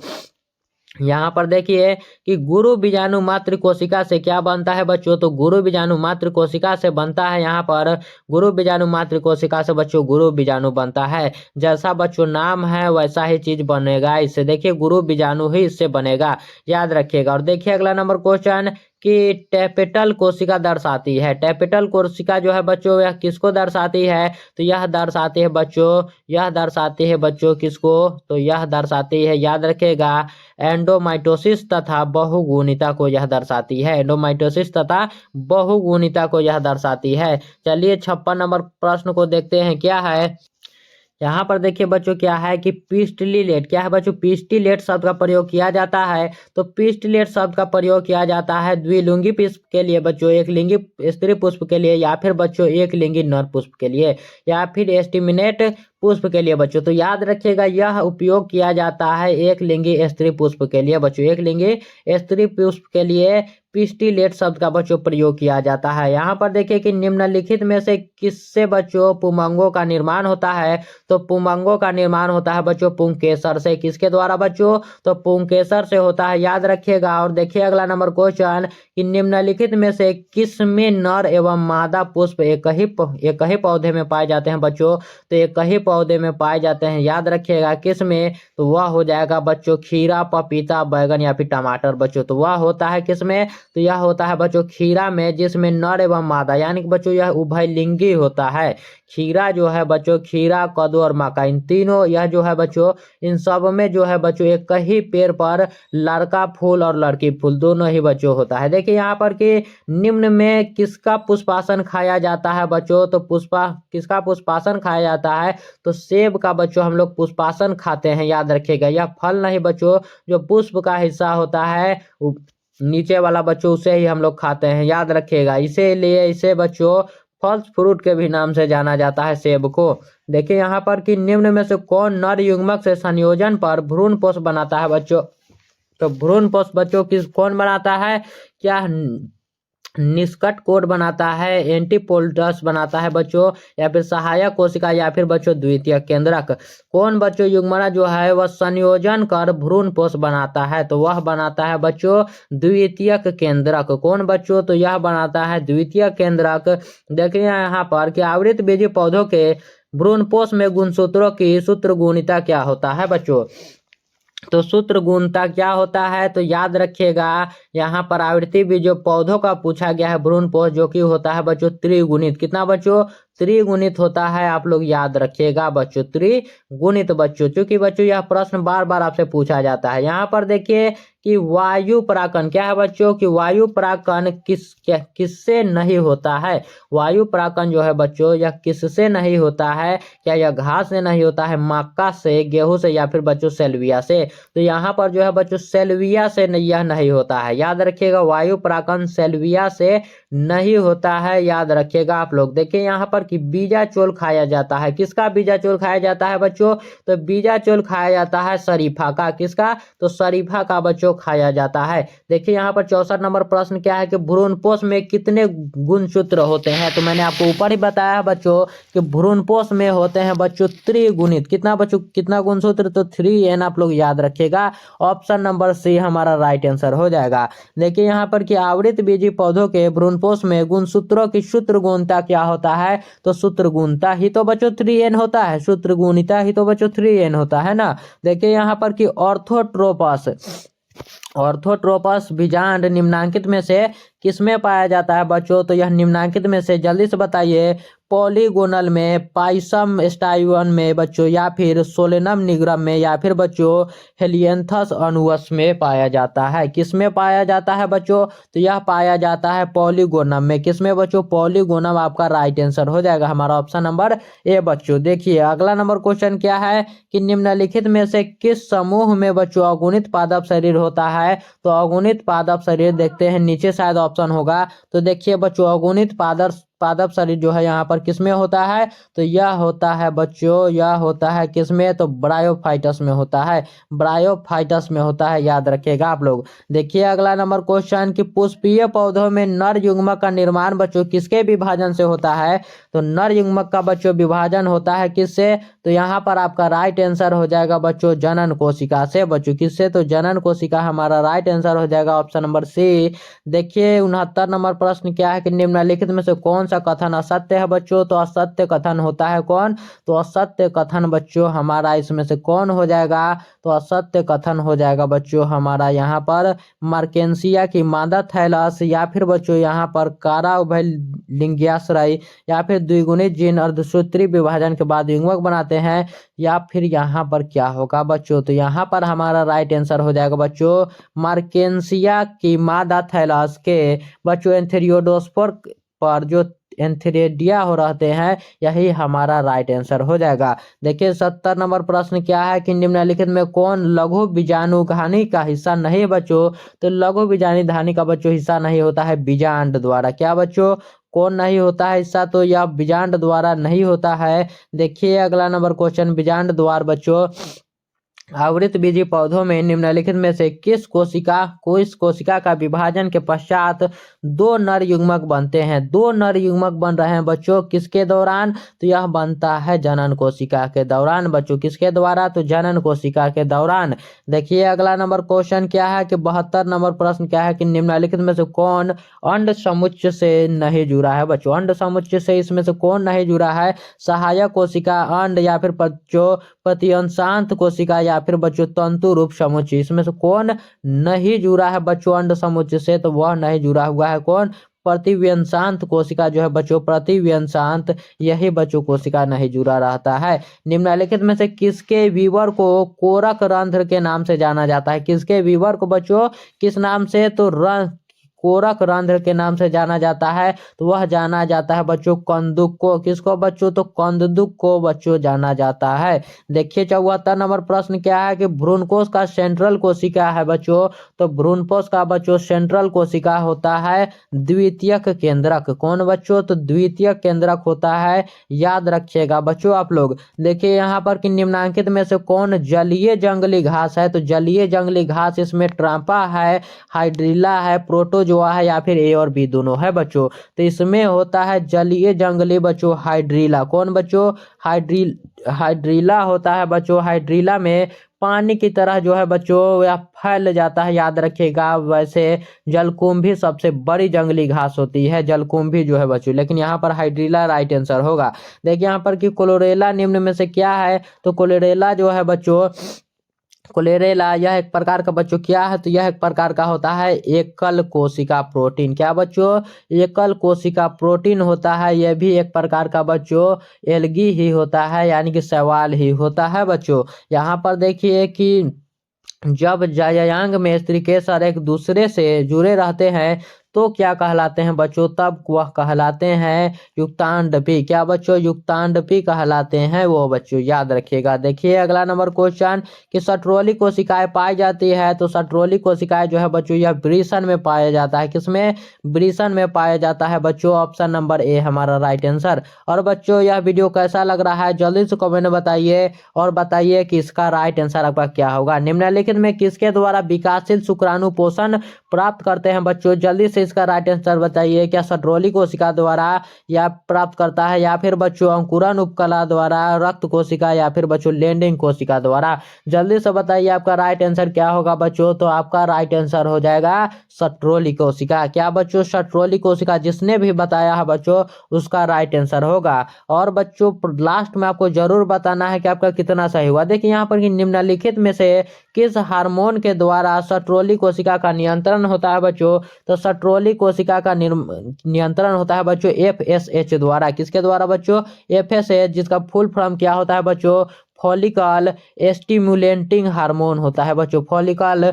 यहाँ पर देखिए कि गुरु बीजाणु मात्र कोशिका से क्या बनता है बच्चों, तो गुरु बीजाणु मात्र कोशिका से बनता है। यहाँ पर गुरु बीजाणु मात्र कोशिका से बच्चों गुरु बीजाणु बनता है। जैसा बच्चों नाम है वैसा ही चीज बनेगा इससे, देखिए गुरु बीजाणु ही इससे बनेगा, याद रखिएगा। और देखिए अगला नंबर क्वेश्चन कि टेपेटल कोशिका दर्शाती है। टेपेटल कोशिका जो है बच्चों यह किसको दर्शाती है, तो यह दर्शाती है बच्चों, यह दर्शाती है बच्चों किसको, तो यह दर्शाती है, याद रखिएगा, एंडोमाइटोसिस तथा बहुगुणिता को यह दर्शाती है। एंडोमाइटोसिस तथा बहुगुणिता को यह दर्शाती है। चलिए 56 नंबर प्रश्न को देखते हैं क्या है। यहाँ पर देखिए बच्चों क्या है कि पिस्टिलेट, क्या है बच्चों, पिस्टिलेट शब्द का प्रयोग किया जाता है। तो पिस्टिलेट शब्द का प्रयोग किया जाता है द्विलिंगी पुष्प के लिए बच्चों, एक लिंगी स्त्री पुष्प के लिए, या फिर बच्चों एक लिंगी नर पुष्प के लिए, या फिर एस्टिमिनेट पुष्प के लिए बच्चों। तो याद रखिएगा यह उपयोग किया जाता है एक लिंगी स्त्री पुष्प के लिए बच्चों, एक लिंगी स्त्री पुष्प के लिए पिस्टिलेट शब्द का बच्चों प्रयोग किया जाता है। यहाँ पर देखिए कि निम्नलिखित में से किससे बच्चों पुमंगों का निर्माण होता है, तो पुमंगों का निर्माण होता है बच्चों पुंकेसर से। किसके द्वारा बच्चों, तो पुंकेसर से होता है, याद रखिएगा। और देखिए अगला नंबर क्वेश्चन कि निम्नलिखित में से किस में नर एवं मादा पुष्प एक ही पौधे में पाए जाते हैं बच्चों, तो एक ही पौधे में पाए जाते हैं, याद रखिएगा। किस में, तो वह हो जाएगा बच्चों खीरा, पपीता, बैगन या फिर टमाटर बच्चों। तो वह होता है किस में, तो यह होता है बच्चों खीरा में, जिसमें नर एवं मादा यानी कि बच्चों यह उभयलिंगी होता है। खीरा जो है बच्चों, खीरा, कद्दू और मक्का, इन तीनों यह जो है बच्चों, इन सब में जो है बच्चों एक ही पेड़ पर लड़का फूल और लड़की फूल दोनों ही बच्चों होता है। देखिए यहाँ पर कि निम्न में किसका पुष्पासन खाया जाता है बच्चों, तो किसका पुष्पासन खाया जाता है, तो सेब का बच्चों हम लोग पुष्पासन खाते हैं, याद रखिएगा। यह फल नहीं बच्चों, जो पुष्प का हिस्सा होता है नीचे वाला बच्चों, उसे ही हम लोग खाते हैं, याद रखिएगा। इसीलिए इसे बच्चों फल फ्रूट के भी नाम से जाना जाता है सेब को। देखिए यहाँ पर कि निम्न में से कौन नर युग्मक से संयोजन पर भ्रूणपोष बनाता है बच्चों, तो भ्रूणपोष बच्चों कौन बनाता है, क्या निष्कट कोड बनाता है, एंटीपोल्टस बनाता है बच्चों, या फिर सहायक कोशिका, या फिर बच्चों द्वितीय केंद्रक। कौन बच्चों युग्मना जो है वह संयोजन कर भ्रूणपोष बनाता है, तो वह बनाता है बच्चों द्वितीयक केंद्रक। कौन बच्चों, तो यह बनाता है द्वितीय केंद्रक। देखिए यहाँ पर कि आवृत बीजी पौधों के भ्रूणपोष में गुणसूत्रों की सूत्र गुणिता क्या होता है बच्चों, तो सूत्र गुणता क्या होता है, तो याद रखिएगा यहाँ पर आवृत्ति भी जो पौधों का पूछा गया है भ्रूणपोष, जो कि होता है बच्चों त्रिगुणित। कितना बच्चों, त्रिगुणित होता है, आप लोग याद रखिएगा बच्चों त्रिगुणित बच्चों। चूंकि बच्चों यह प्रश्न बार बार आपसे पूछा जाता है। यहाँ पर देखिए कि वायु परागण क्या है बच्चों, कि वायु परागण किससे नहीं होता है। वायु परागण जो है बच्चों यह किससे नहीं होता है, क्या यह घास से नहीं होता है, मक्का से, गेहूं से, या फिर बच्चों सेल्विया से। तो यहाँ पर जो है बच्चों सेल्विया से यह नहीं होता है, याद रखिएगा। वायु परागण सेल्विया से नहीं होता है, याद रखिएगा आप लोग। देखिए यहाँ पर कि बीजाचोल खाया जाता है, किसका बीजाचोल खाया जाता है बच्चों, तो बीजाचोल खाया जाता है शरीफा का, किसका, तो शरीफा का बच्चों खाया जाता है। देखिए यहाँ पर 64 नंबर प्रश्न क्या है कि भ्रूणपोष में कितने गुणसूत्र होते हैं, तो मैंने आपको ऊपर ही बताया है बच्चों कि भ्रूणपोष में होते हैं बच्चों त्रिगुणित। कितना बच्चों, कितना गुणसूत्र, तो 3n आप लोग याद रखिएगा। ऑप्शन नंबर सी हमारा राइट आंसर हो जाएगा। देखिए यहाँ पर कि आवृत बीजी पौधों के भ्रूणपोष में गुणसूत्रों की सूत्र गुणता क्या होता है, तो सूत्रगुणता ही तो बच्चों 3n होता है, सूत्रगुणिता ही तो बच्चों 3n होता है ना। देखिए यहाँ पर कि ऑर्थोट्रोपस बीजांड निम्नांकित में से किसमें पाया जाता है बच्चों? तो यह निम्नांकित में से जल्दी से बताइए, पॉलीगोनल में, पाइसम स्टाइवन में बच्चों, या फिर सोलेनम निग्रम में, या फिर बच्चों हेलियंथस अनुवस में पाया जाता है। किसमें पाया जाता है बच्चों? तो यह पाया जाता है पॉलीगोनम में। किसमें बच्चों? पॉलीगोनम आपका राइट आंसर हो जाएगा हमारा ऑप्शन नंबर ए बच्चों। देखिए अगला नंबर क्वेश्चन क्या है कि निम्नलिखित में से किस समूह में बच्चों अगुणित पादप शरीर होता है? तो अगुणित पादप शरीर देखते हैं नीचे शायद ऑप्शन होगा। तो देखिए बच्चों अगुणित पादप शरीर जो है यहाँ पर किसमें होता है? तो यह होता है बच्चों, यह होता है किसमें? तो ब्रायोफाइटस में होता है, ब्रायोफाइटस में होता है, याद रखिएगा आप लोग। देखिए अगला नंबर क्वेश्चन कि पुष्पीय पौधों में नर युग्मक का निर्माण बच्चों किसके विभाजन से होता है? तो नर युग्मक का बच्चों विभाजन होता है किससे? तो यहाँ पर आपका राइट आंसर हो जाएगा बच्चों जनन कोशिका से बच्चों। किससे? तो जनन कोशिका हमारा राइट आंसर हो जाएगा ऑप्शन नंबर सी। देखिए 69 नंबर प्रश्न क्या है कि निम्नलिखित में से कौन सा कथन असत्य है बच्चों? तो असत्य कथन होता है कौन? तो असत्य कथन बच्चों हमारा इसमें से कौन हो जाएगा? तो असत्य कथन हो जाएगा बच्चों हमारा यहाँ पर मार्केंसिया की मादा थैलस, या फिर बच्चों यहाँ पर कारा उभयलिंगाश्रय, या फिर द्विगुणित जीन अर्धसूत्री विभाजन के बाद युग्मक बनाते हैं, या फिर यहाँ पर क्या होगा बच्चों? तो यहाँ पर हमारा राइट आंसर हो जाएगा बच्चों मार्केंसिया की मादा थैलस के बच्चों एंथेरियोडोस्पोर पर जो एंथेरेडिया हो रहते हैं, यही हमारा राइट आंसर हो जाएगा। देखिए 70 नंबर प्रश्न क्या है कि निम्नलिखित में कौन लघु बीजाणुधानी का हिस्सा नहीं बच्चों? तो लघु बीजाणुधानी का बच्चों हिस्सा नहीं होता है बीजांड द्वारा। क्या बच्चों कौन नहीं होता है हिस्सा? तो यह बीजांड द्वारा नहीं होता है। देखिए अगला नंबर क्वेश्चन बीजांड द्वारा बच्चों आवृतबीजी पौधों में निम्नलिखित में से किस कोशिका का विभाजन के पश्चात दो नर युग्मक बनते हैं? दो नर युग्मक बन रहे हैं बच्चों किसके दौरान? तो यह बनता है जनन कोशिका के दौरान बच्चों। किसके द्वारा? तो जनन कोशिका के दौरान। देखिए अगला नंबर क्वेश्चन क्या है कि 72 नंबर प्रश्न क्या है कि निम्नलिखित में से कौन अंड समुच्चय से नहीं जुड़ा है बच्चों? अंड समुच्चय से इसमें से कौन नहीं जुड़ा है? सहायक कोशिका अंड, या फिर बच्चों प्रत्यंशांत कोशिका, या फिर बच्चों तंतु रूप समुच्चय। इसमें से कौन नहीं जुड़ा है बच्चों अंड समुच्चय से? तो वह नहीं जुड़ा हुआ है कौन? प्रतिव्यंशांत कोशिका जो है बच्चों, प्रतिव्यंशांत, यही बच्चों कोशिका नहीं जुड़ा रहता है। निम्नलिखित में से किसके वीवर को कोरक रंध्र के नाम से जाना जाता है? किसके वीवर को बच्चों किस नाम से? तो कोरक रंध्र के नाम से जाना जाता है। तो वह जाना जाता है बच्चों कंदुक को। किसको बच्चों? तो कंदुक को बच्चों जाना जाता है। देखिए 74 नंबर प्रश्न क्या है कि भ्रूणकोश का सेंट्रल कोशिका है बच्चों। तो भ्रूणकोश का बच्चों सेंट्रल कोशिका होता है द्वितीयक केंद्रक। कौन बच्चों? तो द्वितीयक केंद्रक होता है, याद रखिएगा बच्चों आप लोग। देखिए यहाँ पर कि निम्नांकित में से कौन जलीय जंगली घास है? तो जलीय जंगली घास इसमें ट्रांपा है, हाइड्रिला है, प्रोटोजोआ है, या फिर ए और बी दोनों है बच्चों। तो इसमें होता है जलीय जंगली बच्चों हाइड्रिला। कौन बच्चों? हाइड्रिला होता है बच्चों। हाइड्रिला में पानी की तरह जो है बच्चों यह फैल जाता है, याद रखिएगा। वैसे जलकुंभी सबसे बड़ी जंगली घास होती है, जलकुंभी जो है बच्चों, लेकिन यहाँ पर हाइड्रिला राइट आंसर होगा। देखिए यहाँ पर कि क्लोरेला निम्न में से क्या है? तो क्लोरेला जो है बच्चों, क्लोरेला यह एक प्रकार का बच्चों क्या है? तो यह एक प्रकार का होता है एकल कोशिका प्रोटीन। क्या बच्चों? एकल कोशिका प्रोटीन होता है। यह भी एक प्रकार का बच्चों एल्गी ही होता है, यानी कि शैवाल ही होता है बच्चों। यहाँ पर देखिए कि जब जायांग में स्त्री केसर एक दूसरे से जुड़े रहते हैं तो क्या कहलाते हैं बच्चों? तब वह कहलाते हैं युक्तांडपी। क्या बच्चों? युक्तांडपी कहलाते हैं वो बच्चों, याद रखिएगा। देखिए अगला नंबर क्वेश्चन कि सट्रोली कोशिकाएं पाई जाती है। तो सट्रोली कोशिकाएं जो है बच्चों यह वृषण में पाया जाता है। किसमें? वृषण में पाया जाता है बच्चों। ऑप्शन नंबर ए हमारा राइट आंसर। और बच्चों यह वीडियो कैसा लग रहा है जल्दी से कमेंट में बताइए, और बताइए कि इसका राइट आंसर आपका क्या होगा। निम्नलिखित में किसके द्वारा विकासशील शुक्राणु पोषण प्राप्त करते हैं बच्चों? जल्दी से से इसका राइट आंसर बताइए। क्या सट्रोली कोशिका द्वारा या प्राप्त करता है, या फिर बच्चों अंकुरन उपकला द्वारा, रक्त कोशिका, या फिर बच्चों लैंडिंग कोशिका द्वारा। जल्दी से बताइए आपका राइट आंसर क्या होगा बच्चों। तो आपका राइट आंसर हो जाएगा सट्रोली कोशिका। क्या बच्चों सट्रोली कोशिका, जिसने भी बताया है बच्चों उसका राइट आंसर होगा। और बच्चों लास्ट में आपको जरूर बताना है कि आपका कितना सही हुआ। देखिए यहाँ पर कि निम्नलिखित में से किस हार्मोन के द्वारा सट्रोली कोशिका का नियंत्रण होता है बच्चों। तो सट्रोली कोशिका का नियंत्रण होता है बच्चों FSH द्वारा। किसके द्वारा बच्चों, FSH, जिसका फुल फॉर्म क्या होता है बच्चों, फॉलिकल स्टिमुलेटिंग हार्मोन होता है बच्चों। फॉलिकल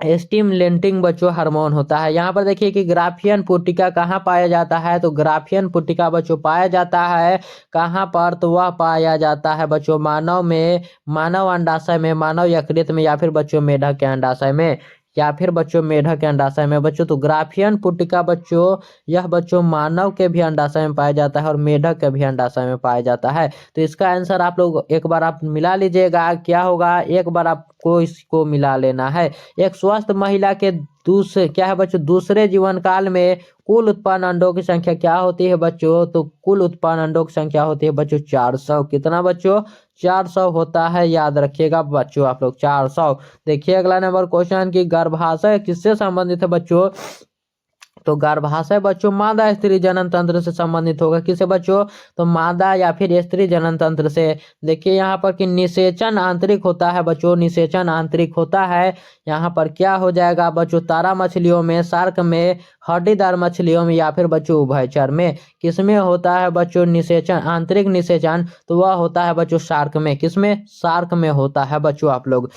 स्टिमुलेटिंग बच्चों हार्मोन होता है। यहाँ पर देखिए कि ग्राफियन पुटिका कहाँ पाया जाता है। तो ग्राफियन पुटिका बच्चों पाया जाता है कहाँ पर, तो वह पाया जाता है बच्चों मानव में, मानव अंडाशय में, मानव यकृत में, या फिर बच्चों मेढक के अंडाशय में, या फिर बच्चों मेढक के अंडाशय में बच्चों। तो ग्राफियन पुटिका बच्चों यह बच्चों मानव के भी अंडाशय में पाया जाता है और मेढक के भी अंडाशय में पाया जाता है। तो इसका आंसर आप लोग एक बार आप मिला लीजिएगा, क्या होगा, एक बार आपको इसको मिला लेना है। एक स्वस्थ महिला के दूसरे क्या है बच्चों, दूसरे जीवन काल में कुल उत्पन्न अंडों की संख्या क्या होती है बच्चों। तो कुल उत्पन्न अंडों की संख्या होती है बच्चों 400। कितना बच्चों, 400 होता है, याद रखिएगा बच्चों आप लोग 400। देखिए अगला नंबर क्वेश्चन की गर्भाशय किससे संबंधित है बच्चों। तो गर्भाशय बच्चों मादा स्त्री जनन तंत्र से संबंधित होगा। किसे बच्चों, तो मादा या फिर स्त्री जनन तंत्र से। देखिए यहाँ पर कि निषेचन आंतरिक होता है बच्चों, निषेचन आंतरिक होता है। यहाँ पर क्या हो जाएगा बच्चों, तारा मछलियों में, शार्क में, हड्डीदार मछलियों में, या फिर बच्चों उभयचर में। किसमें होता है बच्चों निषेचन, आंतरिक निषेचन, तो वह होता है बच्चों शार्क में। किसमें, शार्क में होता है बच्चों, आप लोग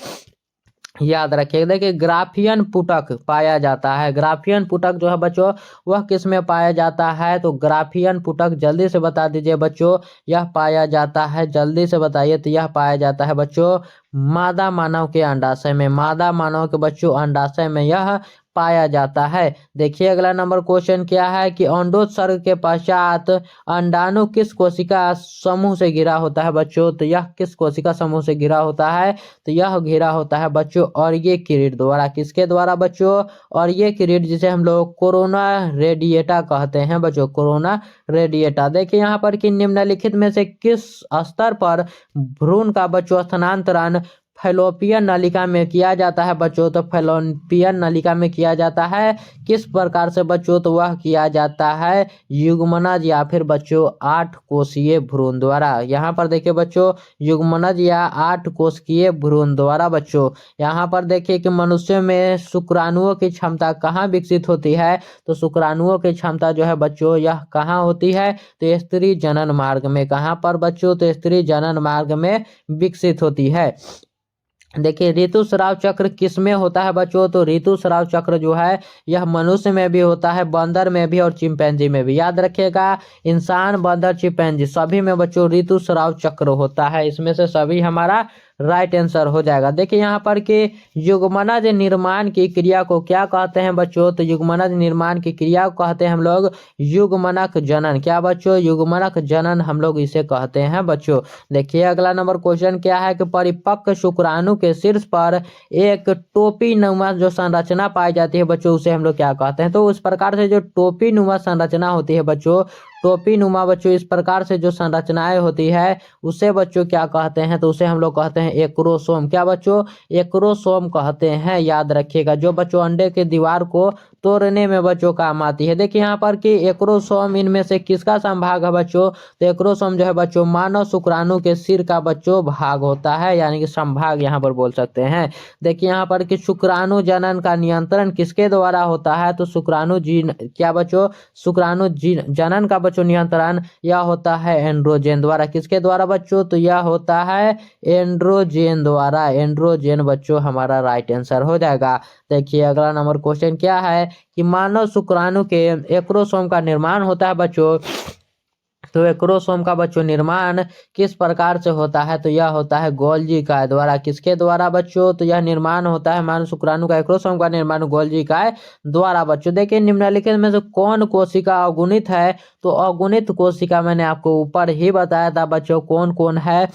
याद रखिएगा। देखिए ग्राफियन पुटक पाया जाता है, ग्राफियन पुटक जो है बच्चों वह किस में पाया जाता है। तो ग्राफियन पुटक जल्दी से बता दीजिए बच्चों, यह पाया जाता है, जल्दी से बताइए। तो यह पाया जाता है बच्चों मादा मानव के अंडाशय में, मादा मानव के बच्चों अंडाशय में यह पाया जाता है। देखिए अगला नंबर क्वेश्चन क्या है कि अंडोत्सर्ग के पश्चात अंडाणु किस कोशिका समूह से घिरा होता है बच्चों। तो यह किस कोशिका समूह से घिरा होता है। तो यह घिरा होता है बच्चों और ये किरीट द्वारा। किसके द्वारा बच्चों, और ये किरीट, जिसे हम लोग कोरोना रेडिएटा कहते हैं बच्चों, कोरोना रेडिएटा। देखिए यहाँ पर कि निम्नलिखित में से किस स्तर पर भ्रूण का बच्चों स्थानांतरण फैलोपियन नलिका में किया जाता है बच्चों। तो फैलोपियन नलिका में किया जाता है किस प्रकार से बच्चों, तो वह किया जाता है युग्मनज या फिर बच्चों 8 कोषीय भ्रूण द्वारा। यहाँ पर देखिए बच्चों युग्मनज या 8 कोशिकीय भ्रूण द्वारा बच्चों। यहाँ पर देखिए कि मनुष्य में शुक्राणुओं की क्षमता कहाँ विकसित होती है। तो शुक्राणुओं की क्षमता जो है बच्चों यह कहाँ होती है। तो स्त्री जनन मार्ग में। कहाँ पर बच्चों, तो स्त्री जनन मार्ग में विकसित होती है। देखिए ऋतुस्राव चक्र किस में होता है बच्चों। तो ऋतुस्राव चक्र जो है यह मनुष्य में भी होता है, बंदर में भी और चिंपैंजी में भी। याद रखिएगा इंसान, बंदर, चिंपैंजी सभी में बच्चों ऋतुस्राव चक्र होता है। इसमें से सभी हमारा राइट आंसर हो जाएगा। देखिए यहाँ पर कि युग्मनज निर्माण की क्रिया को क्या कहते हैं बच्चों। तो युग्मनज निर्माण की क्रिया को कहते हैं हम लोग युग्मनक जनन। क्या बच्चों, युग्मनक जनन हम लोग इसे कहते हैं बच्चों। देखिए अगला नंबर क्वेश्चन क्या है कि परिपक्व शुक्राणु के शीर्ष पर एक टोपी नुमा जो संरचना पाई जाती है बच्चों, उसे हम लोग क्या कहते हैं। तो उस प्रकार से जो टोपी नुमा संरचना होती है बच्चों, टोपी नुमा बच्चों इस प्रकार से जो संरचनाएं होती है उसे बच्चों क्या कहते हैं। तो उसे हम लोग कहते हैं एक्रोसोम। क्या बच्चों, एक्रोसोम कहते हैं, याद रखिएगा। जो बच्चों अंडे के दीवार को तोड़ने में बच्चों काम आती है। देखिए यहाँ पर कि एक्रोसोम इनमें से किसका संभाग है बच्चों। तो एक्रोसोम जो है बच्चों मानव शुक्राणु के सिर का बच्चों भाग होता है, यानी कि संभाग यहाँ पर बोल सकते हैं। देखिए यहाँ पर कि शुक्राणु जनन का नियंत्रण किसके द्वारा होता है। तो शुक्राणु जीन क्या बच्चों, शुक्राणु जनन का बच्चों नियंत्रण यह होता है एंड्रोजन द्वारा। किसके द्वारा बच्चों, तो यह होता है एंड्रोजन द्वारा। एंड्रोजन बच्चों हमारा राइट आंसर हो जाएगा। देखिए अगला नंबर क्वेश्चन क्या है कि मानव शुक्राणु के एक्रोसोम का निर्माण होता है बच्चों। तो एक्रोसोम का बच्चों निर्माण किस प्रकार से होता है। तो यह होता है गोल्जी काय द्वारा। किसके द्वारा बच्चों, तो यह निर्माण होता है मानव शुक्राणु का एक्रोसोम का निर्माण गोल्जी काय द्वारा बच्चों। देखिए निम्नलिखित में से कौन कोशिका अगुणित है। तो अगुणित कोशिका मैंने आपको ऊपर ही बताया था बच्चों कौन कौन है।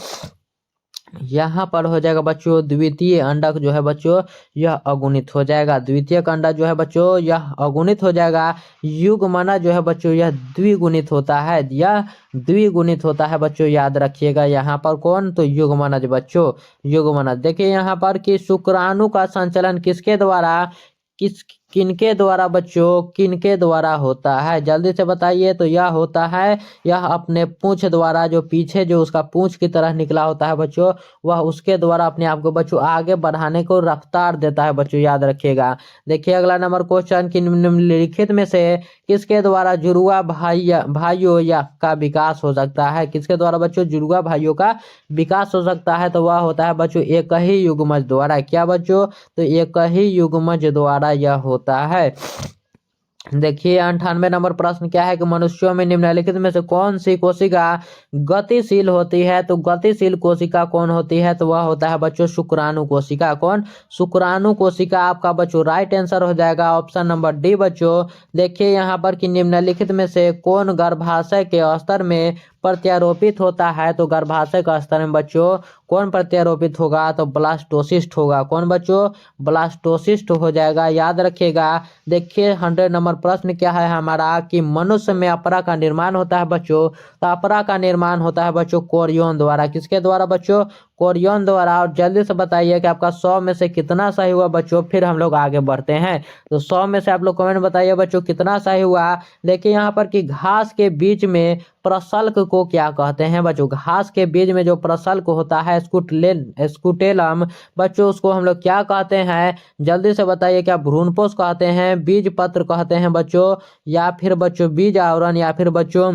यहाँ पर हो जाएगा बच्चों द्वितीय अंडक जो है बच्चों यह अगुणित हो जाएगा। द्वितीय अंडक जो है बच्चों यह अगुणित हो जाएगा। युग्मना जो है बच्चों यह द्विगुणित होता है। यह द्विगुणित होता है बच्चों, याद रखिएगा। यहाँ पर कौन, तो युग्मनज बच्चों, युग्मनज। देखिए यहाँ पर कि शुक्राणु का संचलन किसके द्वारा, किनके द्वारा बच्चों, किनके द्वारा होता है, जल्दी से बताइए। तो यह होता है, यह अपने पूंछ द्वारा, जो पीछे जो उसका पूंछ की तरह निकला होता है बच्चों, वह उसके द्वारा अपने आप को बच्चों आगे बढ़ाने को रफ्तार देता है बच्चों, याद रखिएगा। देखिए अगला नंबर क्वेश्चन कि निम्नलिखित में से किसके द्वारा जुड़वा भाइयों या का विकास हो सकता है। किसके द्वारा बच्चों जुड़वा भाइयों का विकास हो सकता है, तो वह होता है बच्चों एक ही युग्मज द्वारा। क्या बच्चों, तो एक ही युग्मज द्वारा यह होता है। देखिए 98 नंबर प्रश्न क्या है कि मनुष्यों में निम्नलिखित में से कौन सी कोशिका गतिशील होती है। तो गतिशील कोशिका कौन होती है, तो वह होता है बच्चों शुक्राणु कोशिका। कौन, शुक्राणु कोशिका आपका बच्चों राइट आंसर हो जाएगा ऑप्शन नंबर डी बच्चों। देखिए यहाँ पर कि निम्नलिखित में से कौन गर्भाशय के स्तर में प्रत्यारोपित होता है। तो गर्भाशय का स्तर में बच्चों कौन प्रत्यारोपित होगा, तो ब्लास्टोसिस्ट होगा। कौन बच्चों, ब्लास्टोसिस्ट हो जाएगा, याद रखिएगा। देखिए 100 नंबर प्रश्न क्या है हमारा कि मनुष्य में अपरा का निर्माण होता है बच्चों। तो अपरा का निर्माण होता है बच्चों कोरियन द्वारा। किसके द्वारा बच्चों, कोरियन द्वारा। और जल्दी से बताइए कि आपका 100 में से कितना सही हुआ बच्चों, फिर हम लोग आगे बढ़ते हैं। तो 100 में से आप लोग कमेंट बताइए बच्चों कितना सही हुआ। देखिए यहाँ पर कि घास के बीच में प्रसल्क को क्या कहते हैं बच्चों, घास के बीच में जो प्रसल्क होता है स्कुटेलम बच्चों, उसको हम लोग क्या कहते हैं, जल्दी से बताइए। क्या भ्रूणपोष कहते हैं, बीज पत्र कहते हैं बच्चों, या फिर बच्चों बीज आवरण, या फिर बच्चों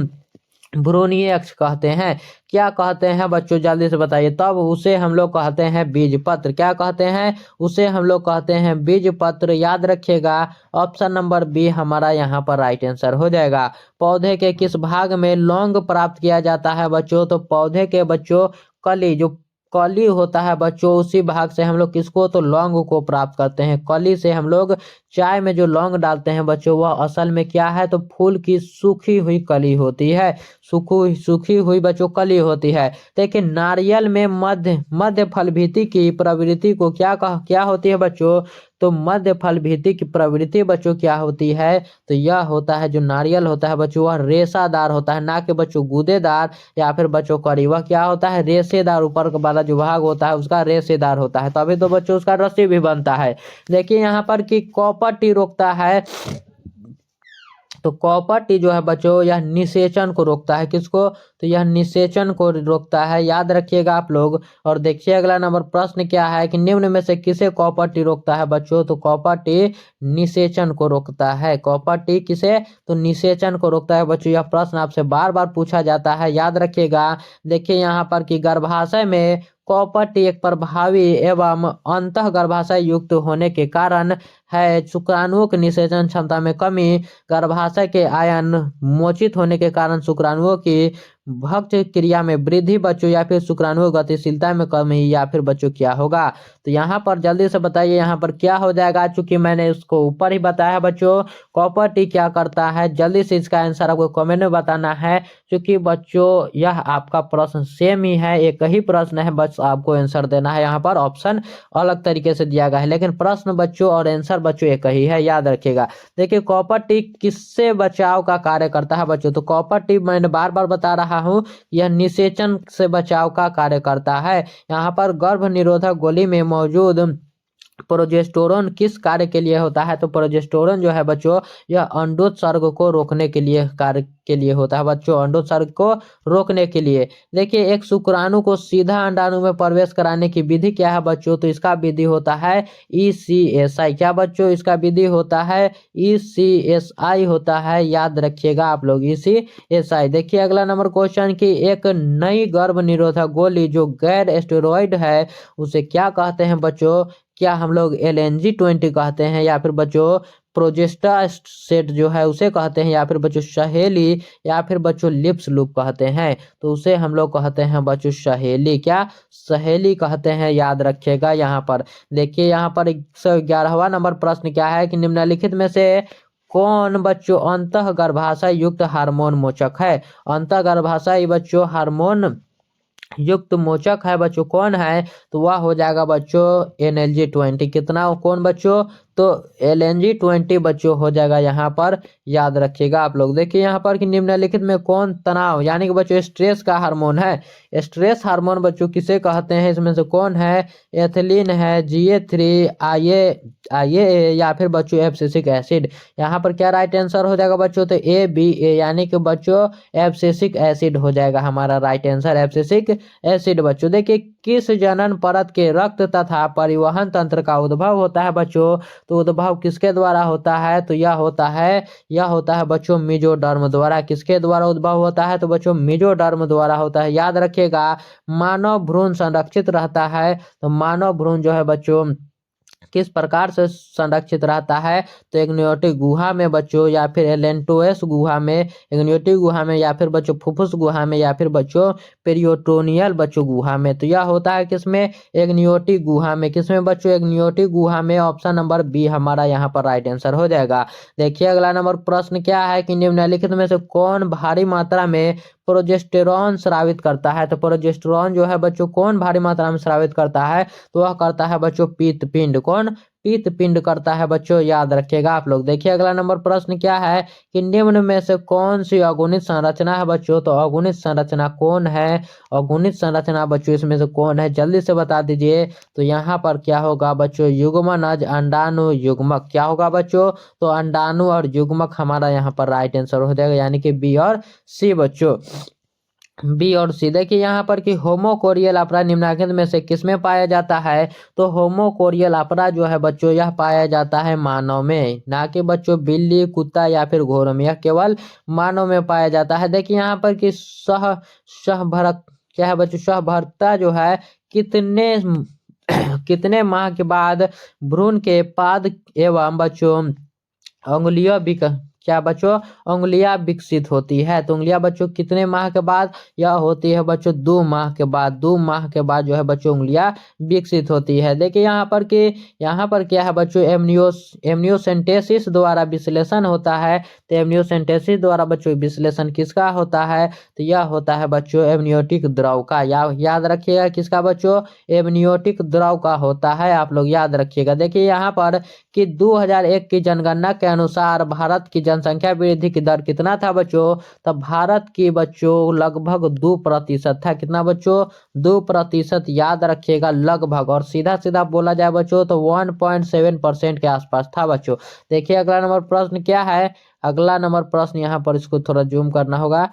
भ्रूणीय अक्ष कहते हैं, क्या कहते हैं बच्चों, जल्दी से बताइए। तब उसे हम लोग कहते हैं बीज पत्र। क्या कहते हैं, उसे हम लोग कहते हैं बीज पत्र, याद रखिएगा। ऑप्शन नंबर बी हमारा यहाँ पर राइट आंसर हो जाएगा। पौधे के किस भाग में लौंग प्राप्त किया जाता है बच्चों, तो पौधे के बच्चों कली, जो कली होता है बच्चों, उसी भाग से हम लोग किसको, तो लौंग को प्राप्त करते हैं। कली से हम लोग चाय में जो लौंग डालते हैं बच्चों, वह असल में क्या है, तो फूल की सूखी हुई कली होती है। सूखी हुई बच्चों कली होती है। देखिए नारियल में मध्य फल भीति की प्रवृत्ति को क्या होती है बच्चों, तो मध्य फल भीति की प्रवृत्ति बच्चों क्या होती है, तो यह होता है जो नारियल होता है बच्चों, वह रेसादार होता है, ना कि बच्चों गूदेदार या फिर बच्चों करी। वह क्या होता है, रेसेदार, ऊपर वाला जो भाग होता है उसका रेसेदार होता है, तभी तो बच्चों उसका रस्सी भी बनता है। देखिए यहाँ पर कि कॉपर टी रोकता है, तो कॉपर टी जो है बच्चों यह निषेचन को रोकता है। किसको, तो यह निषेचन को रोकता है, याद रखिएगा आप लोग। और देखिए अगला नंबर प्रश्न क्या है कि निम्न में से किसे कॉपर टी रोकता है बच्चों, तो कॉपर टी निषेचन को रोकता है। कॉपर टी किसे, तो निषेचन को रोकता है बच्चों। यह प्रश्न आपसे बार बार पूछा जाता है, याद रखिएगा। देखिए यहाँ पर कि गर्भाशय में कॉपर टी एक प्रभावी एवं अंतः गर्भाशय युक्त होने के कारण है। शुक्राणुओं की निषेचन क्षमता में कमी, गर्भाशय के आयन मोचित होने के कारण शुक्राणुओं की भक्त क्रिया में वृद्धि बच्चों, या फिर शुक्राणु गतिशीलता में कमी, या फिर बच्चों क्या होगा। तो यहाँ पर जल्दी से बताइए यहाँ पर क्या हो जाएगा, चूंकि मैंने इसको ऊपर ही बताया बच्चों। कॉपर टी क्या करता है, जल्दी से इसका आंसर आपको कमेंट में बताना है, क्योंकि बच्चों यह आपका प्रश्न सेम ही है, एक ही प्रश्न है, बस आपको आंसर देना है। यहाँ पर ऑप्शन अलग तरीके से दिया गया है, लेकिन प्रश्न बच्चों और आंसर बच्चों एक ही है, याद रखिएगा। देखिए कॉपर टी किससे बचाव का कार्य करता है बच्चों, तो कॉपर टी मैंने बार बार बता रहा हूं, यह निषेचन से बचाव का कार्य करता है। यहाँ पर गर्भ निरोधक गोली में मौजूद प्रोजेस्टेरोन किस कार्य के लिए होता है, तो प्रोजेस्टेरोन जो है बच्चों यह अंडोत्सर्ग को रोकने के लिए कार्य के लिए होता है बच्चों, अंडोत्सर्ग को रोकने के लिए। देखिए एक शुक्राणु को सीधा अंडाणु में प्रवेश कराने की विधि क्या है बच्चों, तो इसका विधि होता है ECSI। क्या बच्चों, इसका विधि होता है ECSI होता है, याद रखिएगा आप लोग ECSI। देखिए अगला नंबर क्वेश्चन की एक नई गर्भ निरोधक गोली जो गैर स्टेरॉइड है उसे क्या कहते हैं बच्चों, क्या हम लोग LNG-20 कहते हैं, या फिर बच्चों प्रोजेस्टासेट जो है उसे कहते हैं, या फिर बच्चों सहेली, या फिर बच्चों लिप्स लूप कहते हैं। तो उसे हम लोग कहते हैं बच्चों सहेली। क्या, सहेली कहते हैं, याद रखिएगा। यहाँ पर देखिए यहाँ पर 111वां नंबर प्रश्न क्या है कि निम्नलिखित में से कौन बच्चों अंतः गर्भाशय युक्त हार्मोन मोचक है। अंतः गर्भाशय बच्चों हार्मोन युक्त मोचक है बच्चों कौन है, तो वह हो जाएगा बच्चों NLG20। कितना कौन बच्चों, तो LNG20 बच्चों हो जाएगा यहाँ पर, याद रखिएगा आप लोग। देखिए यहाँ पर कि निम्नलिखित में कौन तनाव यानी कि बच्चों स्ट्रेस का हार्मोन है। स्ट्रेस हार्मोन बच्चों किसे कहते हैं, इसमें से कौन है, एथिलीन है, GA3, IA या फिर बच्चों एब्सिसिक एसिड। यहाँ पर क्या राइट आंसर हो जाएगा बच्चों, तो ABA यानी कि बच्चों एब्सिसिक एसिड हो जाएगा हमारा राइट आंसर, एब्सिसिक एसिड बच्चों। देखिए किस जनन परत के रक्त तथा परिवहन तंत्र का उद्भव होता है बच्चों, तो उद्भव किसके द्वारा होता है, तो यह होता है बच्चों मेसोडर्म द्वारा। किसके द्वारा उद्भव होता है, तो बच्चों मेसोडर्म द्वारा होता है। याद रखिएगा मानव भ्रूण संरक्षित रहता है, तो मानव भ्रूण जो है बच्चों किस प्रकार से संरक्षित रहता है, तो एग्नियोटिक गुहा में बच्चों, या फिर एलेंटोएस गुहा में, एग्नियोटिक गुहा में, या फिर बच्चों फुफ्फुस गुहा में, या फिर बच्चों पेरियोटोनियल बच्चों गुहा में। तो यह होता है किसमें, एग्नियोटिक गुहा में। किसमें बच्चों, एग्नियोटिक गुहा में। ऑप्शन नंबर बी हमारा यहाँ पर राइट आंसर हो जाएगा। देखिए अगला नंबर प्रश्न क्या है कि निम्नलिखित में से कौन भारी मात्रा में प्रोजेस्टेरॉन स्रावित करता है, तो प्रोजेस्टेरॉन जो है बच्चों कौन भारी मात्रा में स्रावित करता है, तो वह करता है बच्चों पीतपिंड। कौन, पीतपिंड करता है बच्चों, याद रखिएगा आप लोग। देखिए अगला नंबर प्रश्न क्या है कि निम्न में से कौन सी अगुणित संरचना है बच्चों, तो अगुणित संरचना कौन है, अगुणित संरचना बच्चों इसमें से कौन है, जल्दी से बता दीजिए। तो यहाँ पर क्या होगा बच्चों, युग्मनज, अंडाणु, युग्मक। क्या होगा बच्चों, तो अंडाणु और युग्मक हमारा यहाँ पर राइट आंसर हो जाएगा, यानी कि बी और सी बच्चों, बी और सी। देखिए यहाँ पर कि होमोकोरियल अपरा निम्नलिखित में से किसमें पाया जाता है, तो होमोकोरियल अपरा जो है बच्चों यह पाया जाता है मानव में, ना कि बच्चों बिल्ली, कुत्ता या फिर घोड़ों में, यह केवल मानव में पाया जाता है। देखिए यहाँ पर कि सहभरक क्या है बच्चों, सहभरता जो है कितने कितने माह के बाद भ्रूण के पाद एवं बच्चों अंगुलियां क्या बच्चों, उंगलियां विकसित होती है। तो उंगलियां बच्चों कितने माह के बाद, यह होती है बच्चों 2 माह के बाद। 2 माह के बाद जो है बच्चों उंगलियां विकसित होती है। देखिए यहाँ पर कि यहाँ पर क्या है बच्चों, एमनियोसेंटेसिस द्वारा विश्लेषण होता है। तो एमनियोसेंटेसिस द्वारा बच्चों विश्लेषण किसका होता है, तो यह होता है बच्चों एमनियोटिक द्रव का। याद रखिएगा किसका बच्चों, एमनियोटिक द्रव का होता है, आप लोग याद रखिएगा। देखिए यहाँ पर कि 2001 की जनगणना के अनुसार भारत की जनसंख्या वृद्धि की दर कितना था बच्चों, तब भारत की बच्चों लगभग 2% था। कितना बच्चों, 2%, याद रखिएगा लगभग, और सीधा सीधा बोला जाए बच्चों तो 1.7% के आसपास था बच्चों। देखिए अगला नंबर प्रश्न क्या है, अगला नंबर प्रश्न यहाँ पर इसको थोड़ा जूम करना होगा।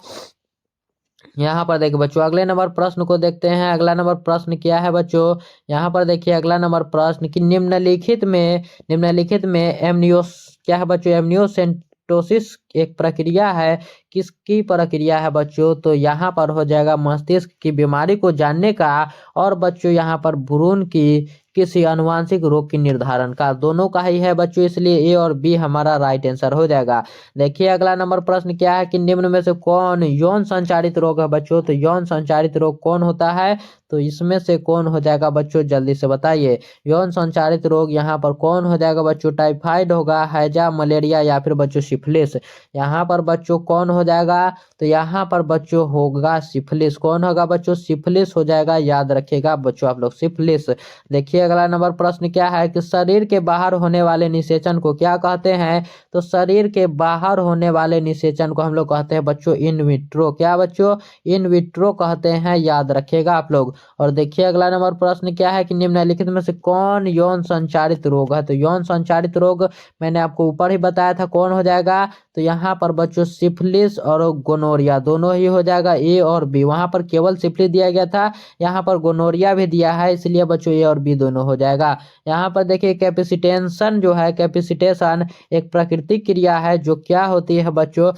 यहाँ पर देखिए बच्चों अगले नंबर प्रश्न को देखते हैं। अगला नंबर प्रश्न क्या है बच्चों, यहाँ पर देखिए अगला नंबर प्रश्न कि निम्नलिखित में एमनियोस क्या है बच्चों, एमनियोसेंटोसिस एक प्रक्रिया है, किसकी प्रक्रिया है बच्चों, तो यहाँ पर हो जाएगा मस्तिष्क की बीमारी को जानने का, और बच्चों यहाँ पर भ्रूण की किसी अनुवांशिक रोग की निर्धारण का, दोनों का ही है बच्चों, इसलिए ए और बी हमारा राइट आंसर हो जाएगा। देखिए अगला नंबर प्रश्न क्या है कि निम्न में से कौन यौन संचारित रोग है बच्चों, तो यौन संचारित रोग कौन होता है, तो इसमें से कौन हो जाएगा बच्चों, जल्दी से बताइए। यौन संचारित रोग यहाँ पर कौन हो जाएगा बच्चों, टाइफाइड होगा, हैजा, मलेरिया या फिर बच्चों सिफिलिस। यहाँ पर बच्चों कौन हो जाएगा, तो यहाँ पर बच्चों होगा सिफिलिस। कौन होगा बच्चों, सिफिलिस हो जाएगा, याद रखिएगा बच्चों आप लोग, सिफिलिस। देखिए अगला नंबर प्रश्न क्या है कि शरीर के बाहर होने वाले निषेचन को क्या कहते हैं, तो शरीर के बाहर होने वाले निषेचन को हम लोग कहते हैं बच्चों इन विट्रो। क्या बच्चों, इन विट्रो कहते हैं, याद रखिएगा आप लोग। और देखिए अगला नंबर प्रश्न क्या है कि निम्नलिखित में से कौन यौन संचारित रोग है, तो यौन संचारित रोग मैंने आपको ऊपर ही बताया था कौन हो जाएगा, तो यहाँ पर बच्चों सिफिलिस और गोनोरिया दोनों ही हो जाएगा, ए और बी। वहां पर केवल सिफिलिस दिया गया था, यहाँ पर गोनोरिया भी दिया है, इसलिए बच्चों ए और बी दोनों हो जाएगा। यहाँ पर देखिए कैपेसिटेंशन जो है, कैपेसिटेशन एक प्राकृतिक क्रिया है जो क्या होती है बच्चों,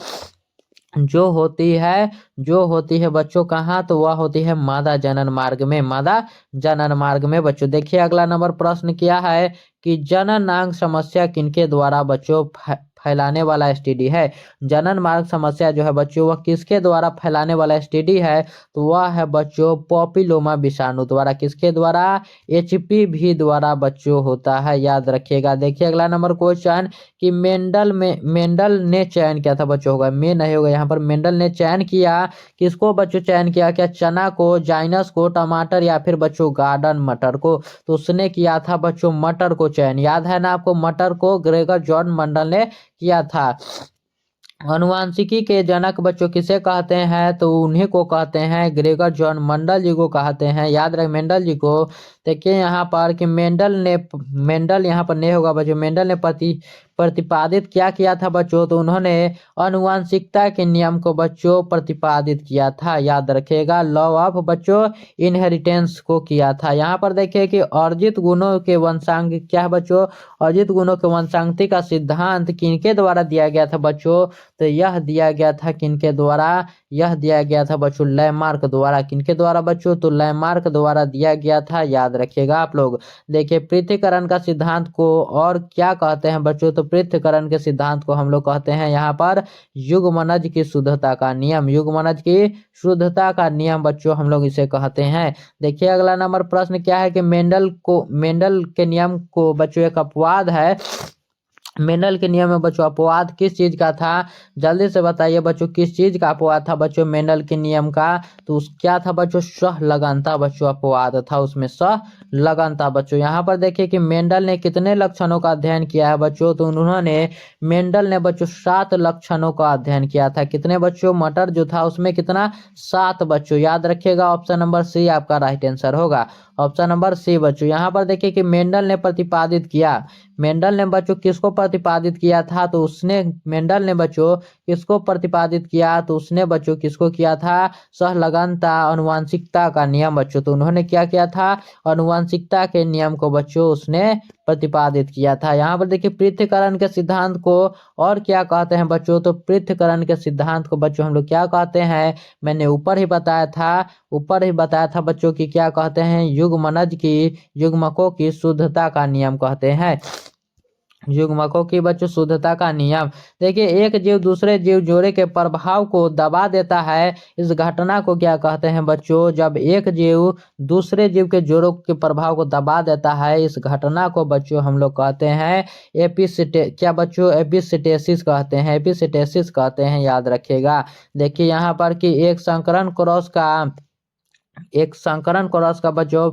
जो होती है बच्चों कहाँ, तो वह होती है मादा जनन मार्ग में, मादा जनन मार्ग में बच्चों। देखिए अगला नंबर प्रश्न क्या है कि जननांग समस्या किनके द्वारा बच्चों फैलाने वाला एसटीडी है। जनन मार्ग समस्या जो है बच्चों वह किसके द्वारा फैलाने वाला एसटीडी है, तो वह है बच्चों पॉपिलोमा विषाणु द्वारा। किसके द्वारा? एचपीवी द्वारा बच्चों होता है, याद रखिएगा। देखिए अगला नंबर क्वेश्चन कि मेंडल ने चयन किया था बच्चों, होगा में नहीं होगा यहाँ पर। मेंडल ने चयन किया, किसको बच्चों चयन किया? क्या चना को, जाइनस को, टमाटर या फिर बच्चों गार्डन मटर को? तो उसने किया था बच्चों मटर को चयन, याद है ना आपको? मटर को ग्रेगर जॉन मेंडल ने किया था। अनुवांशिकी के जनक बच्चों किसे कहते हैं, तो उन्हीं को कहते हैं ग्रेगर जॉन मेंडल जी को कहते हैं, याद रखें मेंडल जी को। देखिए यहाँ पर कि मेंडल यहाँ पर नहीं होगा बच्चों। मेंडल ने प्रतिपादित क्या किया था बच्चों, तो उन्होंने अनुवांशिकता के नियम को बच्चों प्रतिपादित किया था, याद रखेगा। लॉ ऑफ बच्चों इनहेरिटेंस को किया था। यहाँ पर देखिए कि अर्जित गुणों के वंशांग क्या है बच्चों, अर्जित गुणों के वंशांगति का सिद्धांत किनके द्वारा दिया गया था बच्चों, तो यह दिया गया था किनके द्वारा, यह दिया गया था बच्चों लैमार्क द्वारा। किनके द्वारा बच्चों, तो लैमार्क द्वारा दिया गया था, याद रखिएगा आप लोग। देखिए पृथक्करण का सिद्धांत को और क्या कहते हैं बच्चों, तो पृथक्करण के सिद्धांत को हम लोग कहते हैं यहाँ पर युग्मनज की शुद्धता का नियम। युग्मनज की शुद्धता का नियम बच्चों हम लोग इसे कहते हैं। देखिए अगला नंबर प्रश्न क्या है कि मेंडल के नियम को बच्चों एक अपवाद है। मेंडल के नियम में बच्चों अपवाद किस चीज का था, जल्दी से बताइए बच्चों, किस चीज का अपवाद था बच्चों मेंडल के नियम का, तो उस क्या था बच्चों, सहलगनता बच्चों अपवाद था, उसमें सहलगनता बच्चों। यहाँ पर देखिए कि मेंडल ने कितने लक्षणों का अध्ययन किया है बच्चों, तो उन्होंने मेंडल ने बच्चों 7 लक्षणों का अध्ययन किया था। कितने बच्चों, मटर जो था उसमें कितना, 7 बच्चों, याद रखिएगा। ऑप्शन नंबर सी आपका राइट आंसर होगा, ऑप्शन नंबर सी बच्चों। यहाँ पर देखिए कि मेंडल ने प्रतिपादित किया, मेंडल ने बच्चों किसको प्रतिपादित किया था, तो उसने मेंडल ने बच्चों किसको प्रतिपादित किया, तो उसने बच्चों किसको किया था, सहलगनता अनुवांशिकता का नियम बच्चों। तो उन्होंने क्या किया था, अनुवांशिकता के नियम को बच्चों उसने प्रतिपादित किया था। यहाँ पर देखिए पृथक्करण के सिद्धांत को और क्या कहते हैं बच्चों, तो पृथक्करण के सिद्धांत को बच्चों हम लोग क्या कहते हैं, मैंने ऊपर ही बताया था बच्चों की क्या कहते हैं, युग्मनज की, युग्मकों की शुद्धता का नियम कहते हैं, युग्मकों की बच्चों शुद्धता का नियम। देखिए एक जीव दूसरे जीव जोड़े के प्रभाव को दबा देता है, इस घटना को क्या कहते हैं बच्चों, जब एक जीव दूसरे जीव के जोड़ों के प्रभाव को दबा देता है, इस घटना को बच्चों हम लोग कहते हैं क्या बच्चों, एपिसिटेसिस कहते हैं, एपिसिटेसिस कहते हैं, याद रखिएगा। देखिए यहाँ पर कि एक संकरण क्रॉस का बच्चों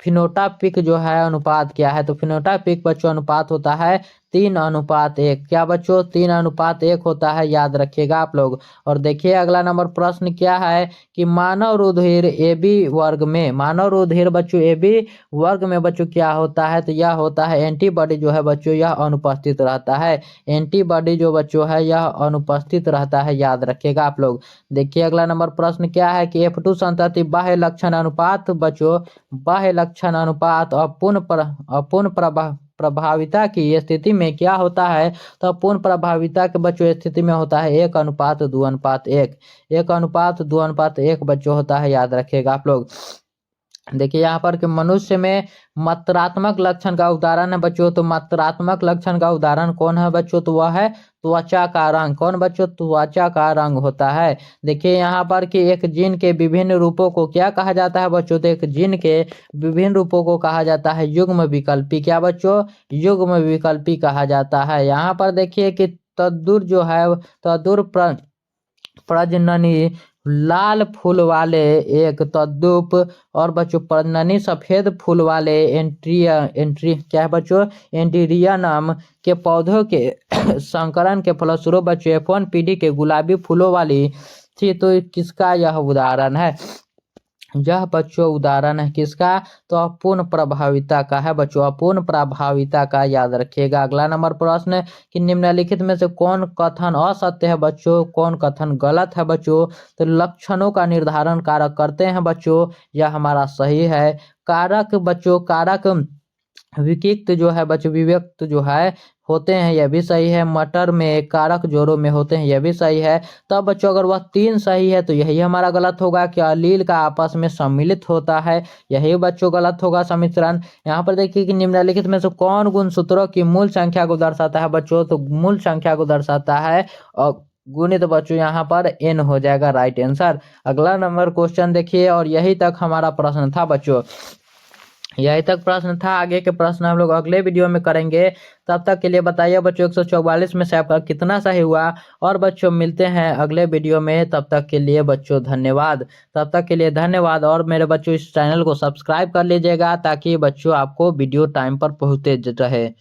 फिनोटाइपिक जो है अनुपात क्या है, तो फिनोटाइपिक बच्चों अनुपात होता है 3:1। क्या बच्चों, 3:1 होता है, याद रखिएगा आप लोग। और देखिए अगला नंबर प्रश्न क्या है कि मानव रुधिर AB वर्ग में, मानव रुधिर बच्चों AB वर्ग में बच्चों क्या होता है, तो यह होता है एंटीबॉडी जो है बच्चों यह अनुपस्थित रहता है, एंटीबॉडी जो बच्चों है यह अनुपस्थित रहता है, याद रखिएगा आप लोग। देखिए अगला नंबर प्रश्न क्या है कि F2 संतति बाह्य लक्षण अनुपात बच्चों, बाह्य लक्षण अनुपात अपूर्ण प्रभाविता की स्थिति में क्या होता है, तो अपूर्ण प्रभाविता के बच्चों स्थिति में होता है 1:2:1, 1:2:1 बच्चों होता है, याद रखिएगा आप लोग। देखिए यहाँ पर कि मनुष्य में मात्रात्मक लक्षण का उदाहरण है बच्चों, तो मात्रात्मक लक्षण का उदाहरण कौन है बच्चों, तो वह है त्वचा का रंग। कौन बच्चों, त्वचा का रंग होता है। देखिए यहाँ पर कि एक जीन के विभिन्न रूपों को क्या कहा जाता है बच्चों, तो एक जीन के विभिन्न रूपों को कहा जाता है युग्म विकल्पी। क्या बच्चों, युग्म विकल्पी कहा जाता है। यहाँ पर देखिए कि तद्दुर जो है, तद्दुर प्रजननी लाल फूल वाले एक तद्दुप और बच्चों प्रजननी सफेद फूल वाले क्या है बच्चों, एंटीरियनम के पौधों के संकरण के फलस्वरूप बच्चों F1 पीढ़ी के गुलाबी फूलों वाली थी। तो किसका यह उदाहरण है, यह बच्चों उदाहरण है किसका, तो अपूर्ण प्रभाविता का है बच्चों, अपूर्ण प्रभाविता का, याद रखिएगा। अगला नंबर प्रश्न कि निम्नलिखित में से कौन कथन असत्य है बच्चों, कौन कथन गलत है बच्चों, तो लक्षणों का निर्धारण कारक करते हैं बच्चों, यह हमारा सही है। कारक बच्चों, कारक विकिक्त जो है बच्चों विव्यक्त जो है होते हैं, यह भी सही है। मटर में कारक जोड़ों में होते हैं, यह भी सही है। तब बच्चों अगर वह 3 सही है तो यही हमारा गलत होगा कि अलील का आपस में सम्मिलित होता है, यही बच्चों गलत होगा सम्मिश्रण। यहाँ पर देखिए कि निम्नलिखित में से कौन गुणसूत्रों की मूल संख्या को दर्शाता है बच्चों, तो मूल संख्या को दर्शाता है और गुणित बच्चों यहाँ पर n हो जाएगा राइट आंसर। अगला नंबर क्वेश्चन देखिए, और यही तक हमारा प्रश्न था बच्चों, यही तक प्रश्न था। आगे के प्रश्न हम लोग अगले वीडियो में करेंगे। तब तक के लिए बताइए बच्चों 144 में से आपका कितना सही हुआ। और बच्चों मिलते हैं अगले वीडियो में, तब तक के लिए बच्चों धन्यवाद। तब तक के लिए धन्यवाद। और मेरे बच्चों इस चैनल को सब्सक्राइब कर लीजिएगा ताकि बच्चों आपको वीडियो टाइम पर पहुँचते रहे।